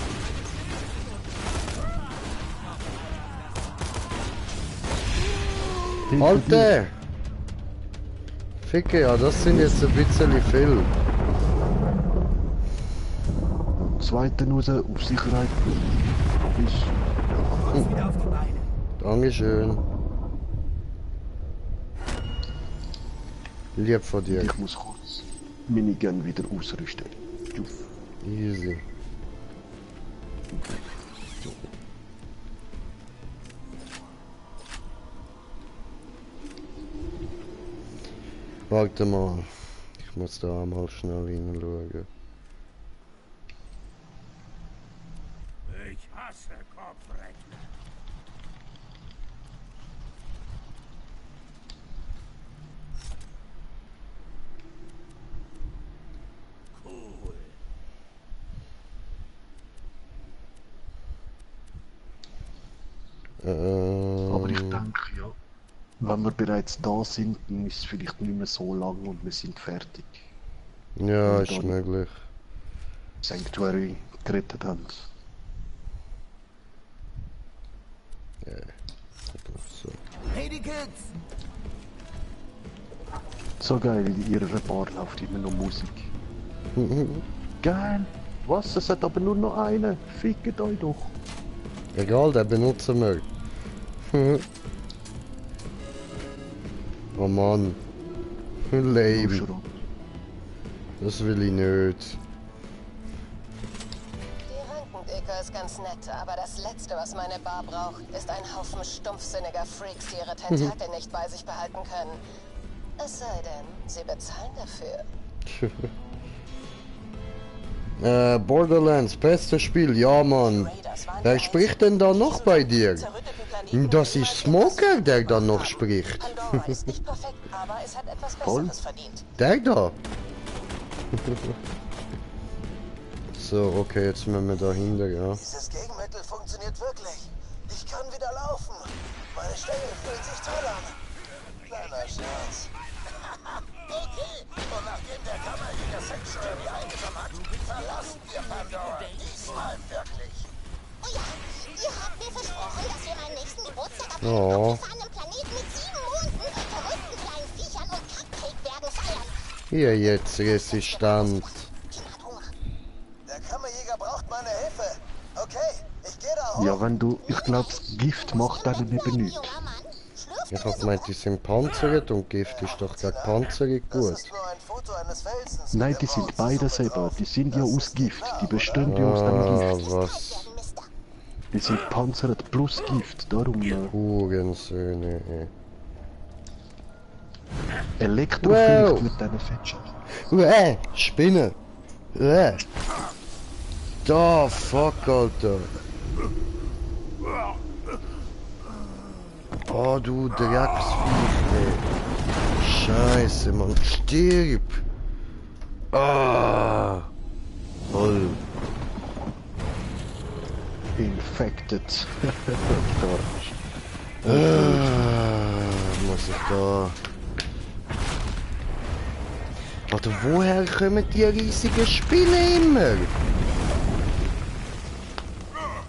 A: Alter! Ficke, ja, das sind jetzt ein bisschen viel.
C: Zweiten raus, auf Sicherheit. Ist.
H: Wieder auf die Beine.
A: Dankeschön. Lieb von dir.
C: Ich muss kurz Minigun wieder ausrüsten. Tschüss.
A: Easy. Warte mal. Ich muss da mal schnell hinschauen.
H: Ich hasse Kopfrechnen. Cool.
C: Aber ich denke, ja. Wenn wir bereits da sind, dann ist es vielleicht nicht mehr so lang und wir sind fertig.
A: Ja,
C: Ja,
A: ist
C: dann-
A: möglich.
C: Sanctuary gerettet haben.
A: So.
H: Hey, die Kids!
C: So geil, in ihrer Bar läuft immer noch Musik. Geil! Was? Es hat aber nur noch einen. Fickt euch doch.
A: Egal, den benutzen wir. Oh Mann. Lame. Das will ich nicht.
I: Die Rankendicker ist ganz nett, aber das Letzte, was meine Bar braucht, ist ein Haufen stumpfsinniger Freaks, die ihre Tentakel nicht bei sich behalten können. Es sei denn, sie bezahlen dafür.
A: Borderlands, bestes Spiel, ja Mann. Wer spricht denn da noch bei dir? Das ist Smoker, der da noch spricht.
I: Pandora ist nicht perfekt, aber es hat etwas Besseres verdient.
A: Der da? So, okay, jetzt müssen wir dahinter, ja.
G: Dieses Gegenmittel funktioniert wirklich. Ich kann wieder laufen. Meine Stängel fühlen sich toll an. Kleiner Scherz. Okay, und nachdem der Kammerjäger Sanctuary eingenommen hat, verlassen wir Pandora. Diesmal wirklich.
F: Oh ja, ihr habt mir versprochen, dass wir meinen nächsten Geburtstag auf
A: Oh.
F: einem abgefahrenen Planeten mit 7 Monden, verrückten kleinen Viechern und Cupcake-Bergen feiern.
A: Hier jetzt, Resistant.
G: Der Kammerjäger braucht meine Hilfe. Okay, ich gehe da hoch.
C: Ja, wenn du... Ich glaube, das Gift macht denen eben nichts.
F: Junger Mann, schlürft
A: Ich hab gemeint, die sind panzert und Gift ist doch gegen Panzerung
G: Das
A: gut.
G: ist nur ein Foto eines Felsens.
C: Nein,
G: mit
C: die
G: dem
C: sind
G: Wort
C: beides
G: Suppe
C: eben.
G: drauf.
C: Die sind ja
G: Das
C: aus
G: ist nicht
C: Gift.
G: wahr,
C: Die
G: oder?
C: bestehen ja aus dem Gift.
A: Was?
F: Mister.
C: Die sind panzert plus Gift. Darum
A: Hurensöhne, ey.
C: Elektrofliegt
A: Wow.
C: mit diesen Fettschäden.
A: Spinne! Da, fuck, Alter. Oh, du Drecksviech, ey. Scheiße, Mann. Stirb! Ah! Voll.
C: Infected.
A: Muss ich da... Warte, woher kommen die riesigen Spiele immer?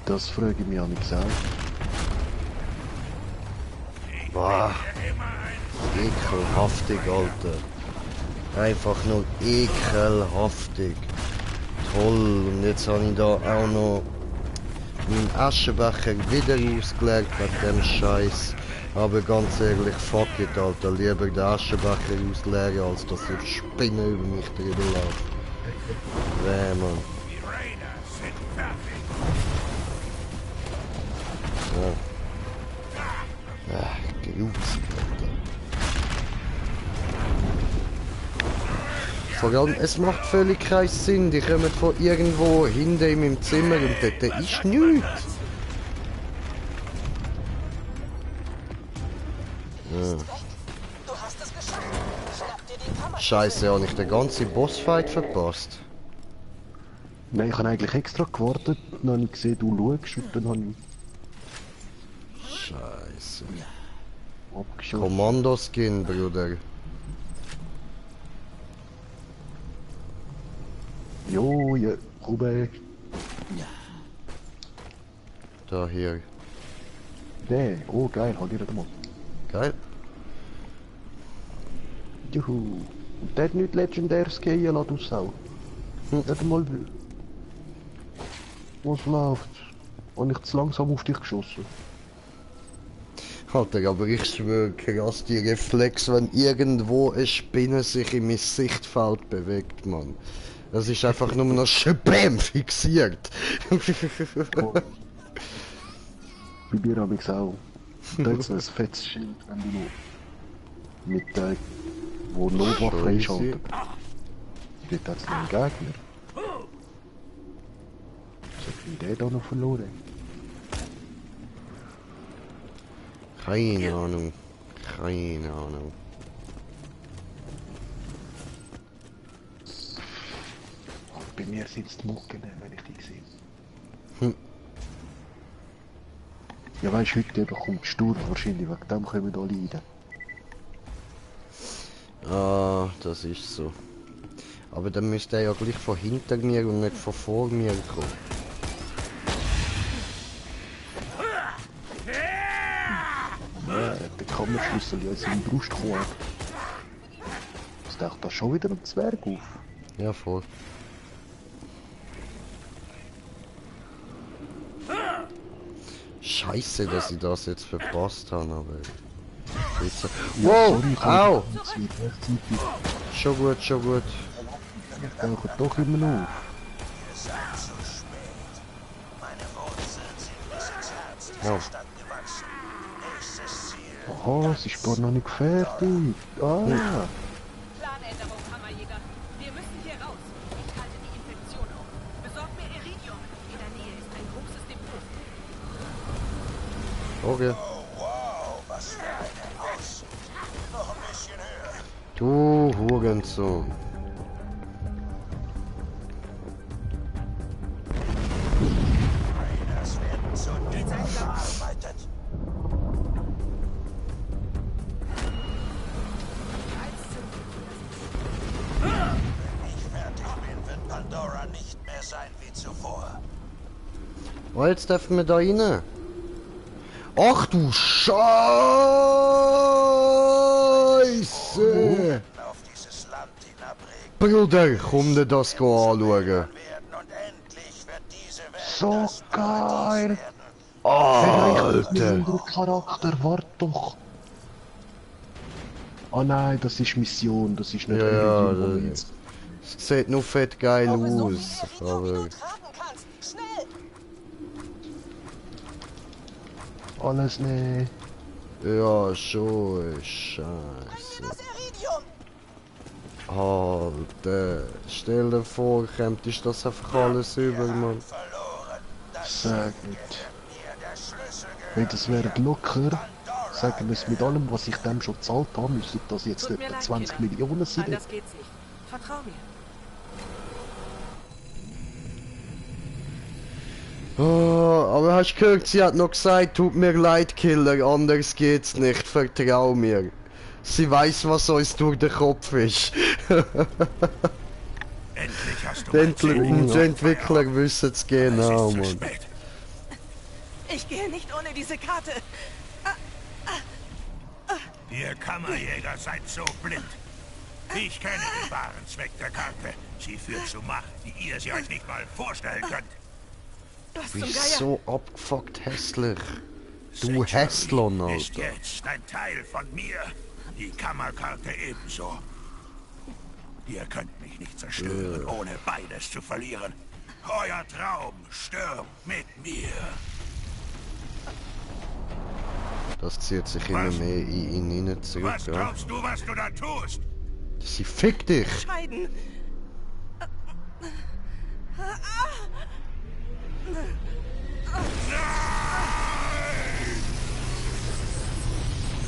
C: Das frage ich mich auch nicht selbst.
A: Boah. Ekelhaftig, Alter. Einfach nur ekelhaftig. Toll. Und jetzt habe ich da auch noch meinen Aschenbecher wieder ausgelegt wegen dem Scheiß. Aber ganz ehrlich, fuck it, Alter. Lieber den Aschenbecher ausleeren, als dass die Spinne über mich drüber läuft. Mann. Ja. Grusig, Alter. Vor allem, es macht völlig keinen Sinn. Die kommen von irgendwo hinten in meinem Zimmer und dort ist nichts.
I: Du hast es geschafft. Schnapp dir die Kammer.
A: Scheiße, habe ich den ganzen Bossfight verpasst.
C: Nein, ich habe eigentlich extra gewartet, dann habe ich gesehen, du schaust und dann habe
A: Scheiße.
C: ich abgeschossen.
A: Kommando-Skin, Bruder.
C: Jo, ja, Ruben.
A: Da hier.
C: Nee, oh geil, hat jeder mal.
A: Geil.
C: Juhu. Und der hat nichts Legendäres gehen lassen, du Sau. Nicht einmal... Was läuft? Habe ich zu langsam auf dich geschossen?
A: Alter, aber ich schwöre, krass, die Reflex, wenn irgendwo eine Spinne sich in mein Sichtfeld bewegt, Mann. Das ist einfach nur noch Schbäm fixiert.
C: Oh. Bei mir habe ich auch. Da ist ein fettes Schild, wenn du noch mit wo Nova freischaltet. Dort hat es noch einen Gegner. Was hat denn der da noch verloren?
A: Keine Ahnung. Keine Ahnung.
C: Bei mir sitzt Mucke, wenn ich die sehe. Ja, weißt du, heute kommt Sturm wahrscheinlich, wegen dem können wir da leiden.
A: Ah, das ist so. Aber dann müsste er ja gleich von hinter mir und nicht von vor mir kommen.
C: Ja, der Kammerschlüssel ja jetzt in die Brust gekommen. Jetzt taucht da schon wieder ein Zwerg auf.
A: Ja, voll. Scheiße, dass ich das jetzt verpasst habe, aber... Jetzt... Wow! Au! Schon gut, schon gut.
C: Ich tauche doch immer noch auf.
G: Ihr seid zu spät. Meine Wurzeln sind bis ins Herz
A: Ja.
G: dieser Stadt gewachsen. Nächstes Ziel.
C: Aha, es ist gar noch nicht fertig. Ah,
J: Planänderung, Hammerjäger. Wir müssen hier raus. Ich halte die Infektion auf. Besorg mir Iridium. In der Nähe ist ein großes Depot.
A: Okay.
G: Oh, wow, was für eine Haus. Noch ein bisschen höher.
A: Du Hurensohn.
G: Raiders werden zu Dünnern gearbeitet. Wenn ich fertig bin, wird Pandora nicht mehr sein wie zuvor.
A: Oh, jetzt dürfen wir da rein. Ach du Scheiße!
G: Auf dieses Land hinabregen
A: Bruder, komm dir das anschauen.
G: werden und endlich wird diese Welt
C: so
G: das
C: geil.
A: Alter!
C: Anderer Charakter, warte doch. Ah nein, das ist Mission, das ist nicht
A: Ja, ja,
C: Iridium, wo wir
A: das-
C: jetzt...
A: Es sieht nur fett geil
I: Brauche so viel
A: aus,
I: Iridium, wie
A: aber...
I: du tragen kannst. Schnell!
C: Alles ne.
A: Ja, schon,
I: Bring
A: Scheiße.
I: mir das Iridium!
A: Alter, stell dir vor, könntest das einfach alles über, Mann.
G: verloren. Das
C: Sehr gut.
G: mir der Schlüssel
C: Wenn das wäre locker, sagen wir es mit allem, was ich dem schon gezahlt habe, müsste das jetzt
J: Tut mir
C: etwa
J: leid,
C: 20
J: Killer.
C: Millionen sein.
J: Anders geht's nicht. Vertrau mir.
A: Oh, aber hast du gehört, sie hat noch gesagt, tut mir leid, Killer, anders geht's nicht, vertrau mir. Sie weiß, was uns durch den Kopf ist.
H: Endlich hast du
A: Die
H: mein Ziel
A: Die Entwickler wissen es genau,
H: Es ist zu
A: Mann.
H: spät.
J: Ich gehe nicht ohne diese Karte.
H: Ihr Kammerjäger seid so blind. Ich kenne den wahren Zweck der Karte. Sie führt zu Macht, die ihr sie euch nicht mal vorstellen könnt.
J: Was zum Geier?
A: Wieso abgefuckt hässlich? Du
H: Sanctuary
A: Hässlon,
H: ist
A: Alter.
H: jetzt ein Teil von mir. Die Kammerkarte ebenso. Ihr könnt mich nicht zerstören, ohne beides zu verlieren. Euer Traum stirbt mit mir.
A: Das zieht sich immer
H: Was?
A: mehr in ihn hinein zurück,
H: Was
A: ja.
H: glaubst du, was du da tust?
A: Sie fickt dich!
J: Scheiden.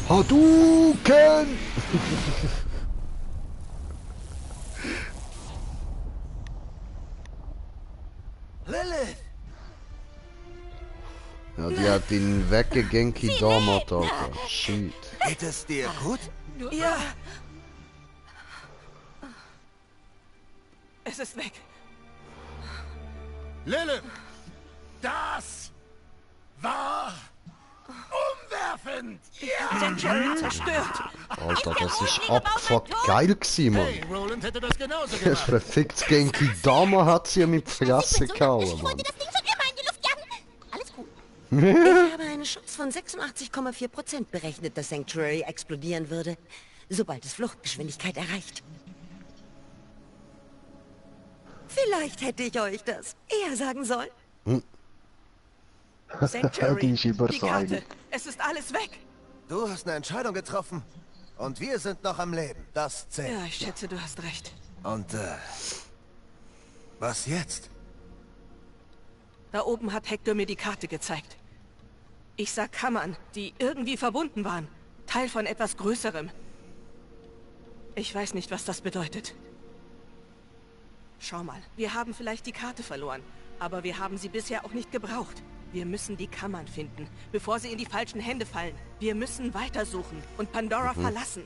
A: Hadouken!
G: Lilith!
A: Ja, die hat ihn weggegenki damals, Alter. Shit.
G: Geht es dir gut?
J: Ja. Es ist weg.
H: Lilith! Das war umwerfend!
J: Sanctuary zerstört.
A: Alter, das ist abgefuckt geil gewesen, Mann.
H: Roland hätte das genauso
A: Das verficktes Genki Dama hat sie ja mit Fresse gehauen,
E: Ich
A: Mann.
E: wollte das Ding schon immer in die Luft jagen. Alles gut.
F: Ich habe eine Chance von 86,4% berechnet, dass Sanctuary explodieren würde, sobald es Fluchtgeschwindigkeit erreicht. Vielleicht hätte ich euch das eher sagen sollen.
J: Sanctuary.
C: Die ist
J: Die
C: überseilt.
J: Karte. Es ist alles weg.
G: Du hast eine Entscheidung getroffen. Und wir sind noch am Leben. Das zählt.
J: Ja, ich schätze, du hast recht.
G: Und, was jetzt?
J: Da oben hat Hector mir die Karte gezeigt. Ich sah Kammern, die irgendwie verbunden waren. Teil von etwas Größerem. Ich weiß nicht, was das bedeutet. Schau mal, wir haben vielleicht die Karte verloren, aber wir haben sie bisher auch nicht gebraucht. Wir müssen die Kammern finden, bevor sie in die falschen Hände fallen. Wir müssen weitersuchen und Pandora verlassen.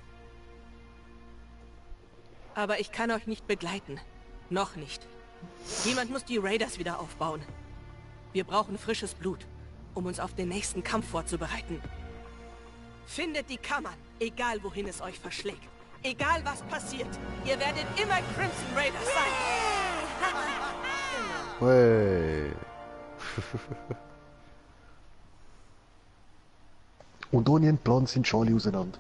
J: Aber ich kann euch nicht begleiten. Noch nicht. Jemand muss die Raiders wieder aufbauen. Wir brauchen frisches Blut, um uns auf den nächsten Kampf vorzubereiten. Findet die Kammern, egal wohin es euch verschlägt. Egal was passiert, ihr werdet immer Crimson Raiders sein.
A: Hey.
C: Und ohne einen Plan sind schon alle auseinander.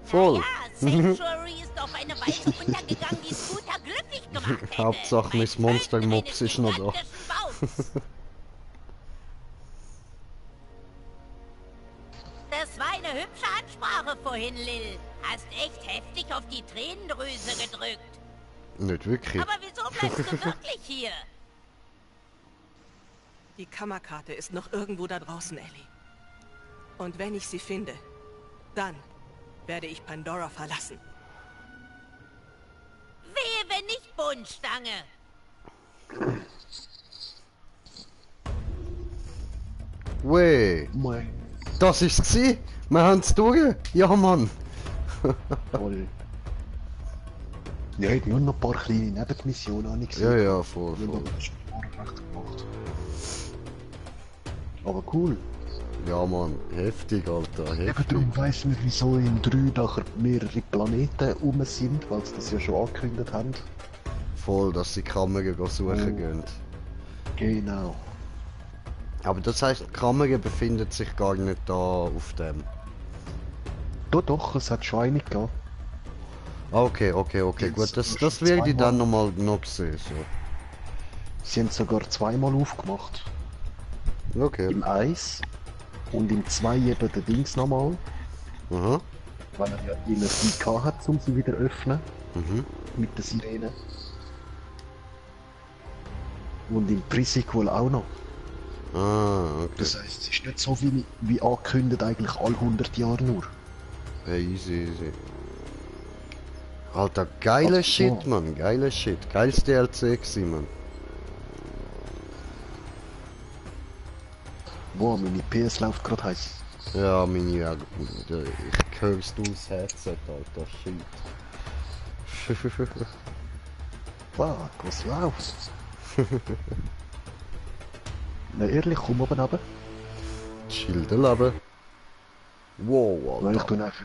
A: Voll.
F: Ja, Sanctuary ist auf eine Weise untergegangen, die Scooter glücklich gemacht hätte.
A: Hauptsache, mein Monster Mops ist noch da.
F: Das war eine hübsche Ansprache vorhin, Lil. Hast echt heftig auf die Tränendrüse gedrückt.
A: Nicht wirklich.
F: Aber wieso bleibst du wirklich hier?
J: Die Kammerkarte ist noch irgendwo da draußen, Ellie. Und wenn ich sie finde, dann werde ich Pandora verlassen.
F: Wehe, wenn nicht Bundstange.
A: Weh,
C: Moin.
A: das ist's gsi? Wir haben's durch? Ja, Mann.
C: Toll. Ja, ich habe nur noch ein paar kleine Nebenmissionen an
A: Ja, ja, voll,
C: Ich
A: voll.
C: habe das schon recht gemacht. Aber cool.
A: Ja, Mann, heftig, Alter,
C: Eben
A: heftig.
C: darum weiss man, wieso in 3 nachher mehrere Planeten rum sind, weil sie das ja schon angekündigt haben.
A: Voll, dass sie Kammern suchen gehen.
C: Genau.
A: Aber das heisst, die Kamera befindet sich gar nicht da auf dem.
C: Doch, es hat schon eine gegeben.
A: Ah, okay, gut, das werde ich dann nochmal noch sehen, so.
C: Sie haben sogar zweimal aufgemacht.
A: Okay.
C: Im 1 und im 2 eben der Dings nochmal.
A: Aha.
C: Weil er ja Energie gehabt hat, um sie wieder zu öffnen.
A: Mhm.
C: Mit der Sirene. Und im Pre-Sequel auch noch.
A: Ah, okay.
C: Das heisst, es ist nicht so wie angekündigt, eigentlich alle 100 Jahre nur.
A: Hey, easy. Alter, geiler
C: Also,
A: Shit,
C: ja.
A: Mann, geiler Shit. Geiles DLC gewesen, Mann.
C: Wow, meine PS läuft gerade heiß.
A: Ja, meine Augen. Ich hör's durchs Headset, Alter, shit.
C: Wow, was läuft? Na ehrlich, komm oben runter.
A: Schilderleben. Wow,
C: Weil ich
A: Alter.
C: tue einfach...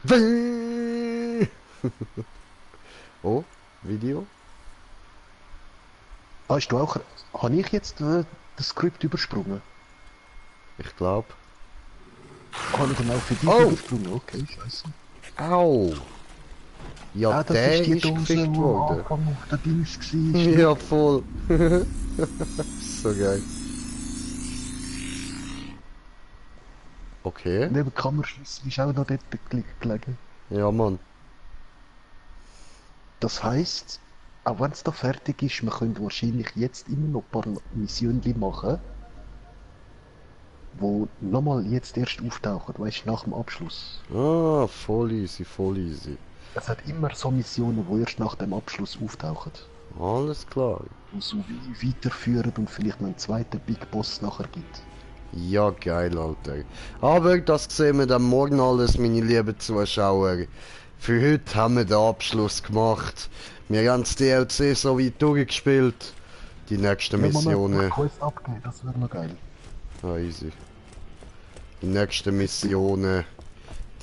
A: Oh, Video?
C: Hast du auch... Habe ich jetzt das Skript übersprungen?
A: Ich glaub.
C: Habe ich genau für dich
A: Oh!
C: übersprungen? Okay, scheiße.
A: Au! Ja,
C: Das
A: der
C: ist die
A: ist
C: Dose,
A: gefickt
C: die am
A: worden.
C: Anfang auf der Dings war.
A: Ja, voll. So geil. Okay.
C: Neben Kammerschlüssel ist auch noch dort gelegen.
A: Ja, Mann.
C: Das heisst, auch wenn es da fertig ist, wir können wahrscheinlich jetzt immer noch ein paar Missionen machen, wo nochmal jetzt erst auftauchen, weißt du, nach dem Abschluss.
A: Ah, voll easy, voll easy.
C: Es hat immer so Missionen, die erst nach dem Abschluss auftauchen.
A: Alles klar.
C: Und so wie weiterführen und vielleicht noch einen zweiten Big Boss nachher gibt.
A: Ja, geil, Alter. Aber das sehen wir dann morgen alles, meine lieben Zuschauer. Für heute haben wir den Abschluss gemacht. Wir haben das DLC so weit durchgespielt. Die nächsten Missionen.
C: Quest abgeben, das wäre noch geil.
A: Ah, easy. Die nächsten Missionen,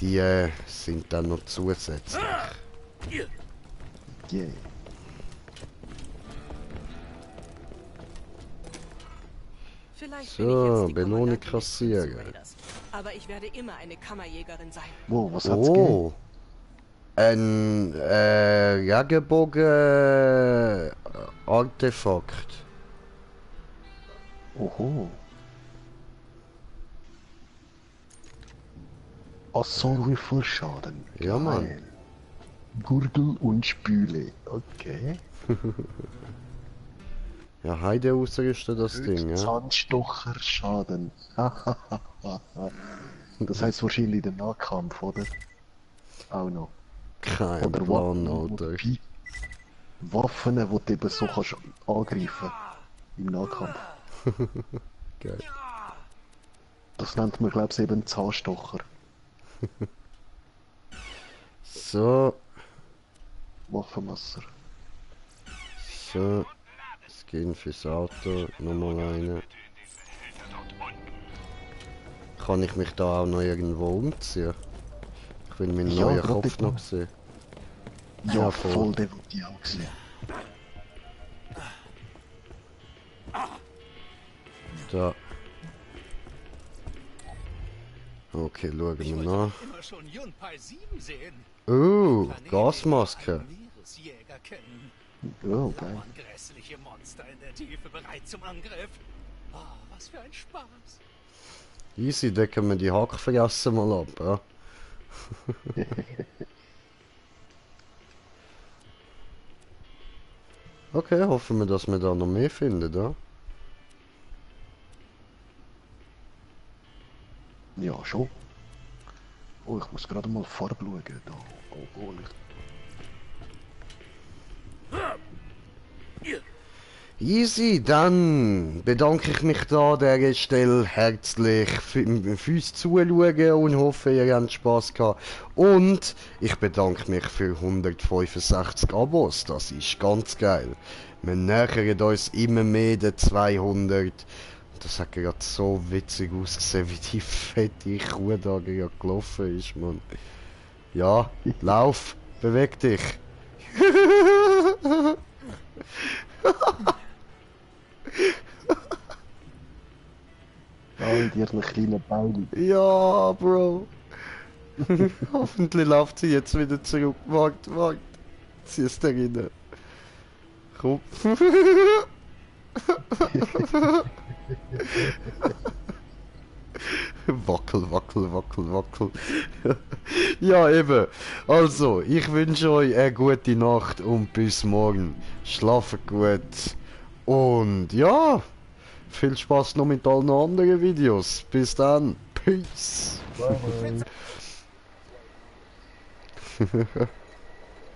A: die sind dann noch zusätzlich.
C: Yeah.
J: Vielleicht
A: So,
J: bin ich jetzt die
A: Belohnung
J: Kommandantin
A: kassieren.
J: des Raiders, aber ich werde immer eine Kammerjägerin sein.
C: Wow, was hat's gegeben?
A: Oh. Ein Regenbogen Artefakt.
C: Oho. Assault Rifle Schaden.
A: Ja, Mann.
C: Geil. Gurgel und Spüle. Okay.
A: Ja, Heide ausgerüstet das Ding, ja.
C: Zahnstocher Schaden. Das heißt wahrscheinlich der Nahkampf, oder? Auch noch.
A: Kein
C: Oder
A: Plan,
C: Waffen,
A: Alter.
C: Waffen, die du eben so kannst angreifen im Nahkampf.
A: Geil.
C: Das nennt man, glaube ich, eben Zahnstocher.
A: So,
C: Waffenmesser.
A: so. Skin fürs Auto, nochmal eine. Kann ich mich da auch noch irgendwo umziehen? Ich will meinen
C: Ja,
A: neuen
C: grad
A: Kopf
C: dort.
A: noch sehen.
C: Ja,
A: Ja,
C: voll,
A: voll.
C: den wollte ich auch sehen.
A: Da. Okay, schauen wir nach.
H: Immer schon Yunpai 7 sehen.
A: Oh, Gasmaske.
H: Meeresjäger kennen.
C: Oh, geil.
H: Lauern grässliche Monster in der Tiefe bereit zum Angriff. Oh, was für ein Spaß.
A: Easy, decken wir die Hackfressen mal ab, ja? Okay, hoffen wir, dass wir da noch mehr finden, ja?
C: Ja, schon. Oh, ich muss gerade mal Farbe schauen. Da. Oh, nicht.
A: Easy, dann bedanke ich mich da an dieser Stelle herzlich fürs Zuschauen und hoffe, ihr habt Spass gehabt. Und ich bedanke mich für 165 Abos, das ist ganz geil. Wir nähern uns immer mehr den 200. Das hat gerade so witzig ausgesehen, wie die fette Kuh da gerade gelaufen ist, Mann. Ja, lauf, beweg dich.
C: All die kleinen Beine.
A: Ja, Bro. Hoffentlich läuft sie jetzt wieder zurück. Wart. Sie ist da rein. Komm. Wackel. Ja, eben. Also, ich wünsche euch eine gute Nacht und bis morgen. Schlaft gut. Und ja, viel Spaß noch mit allen anderen Videos. Bis dann. Peace.
C: Bye.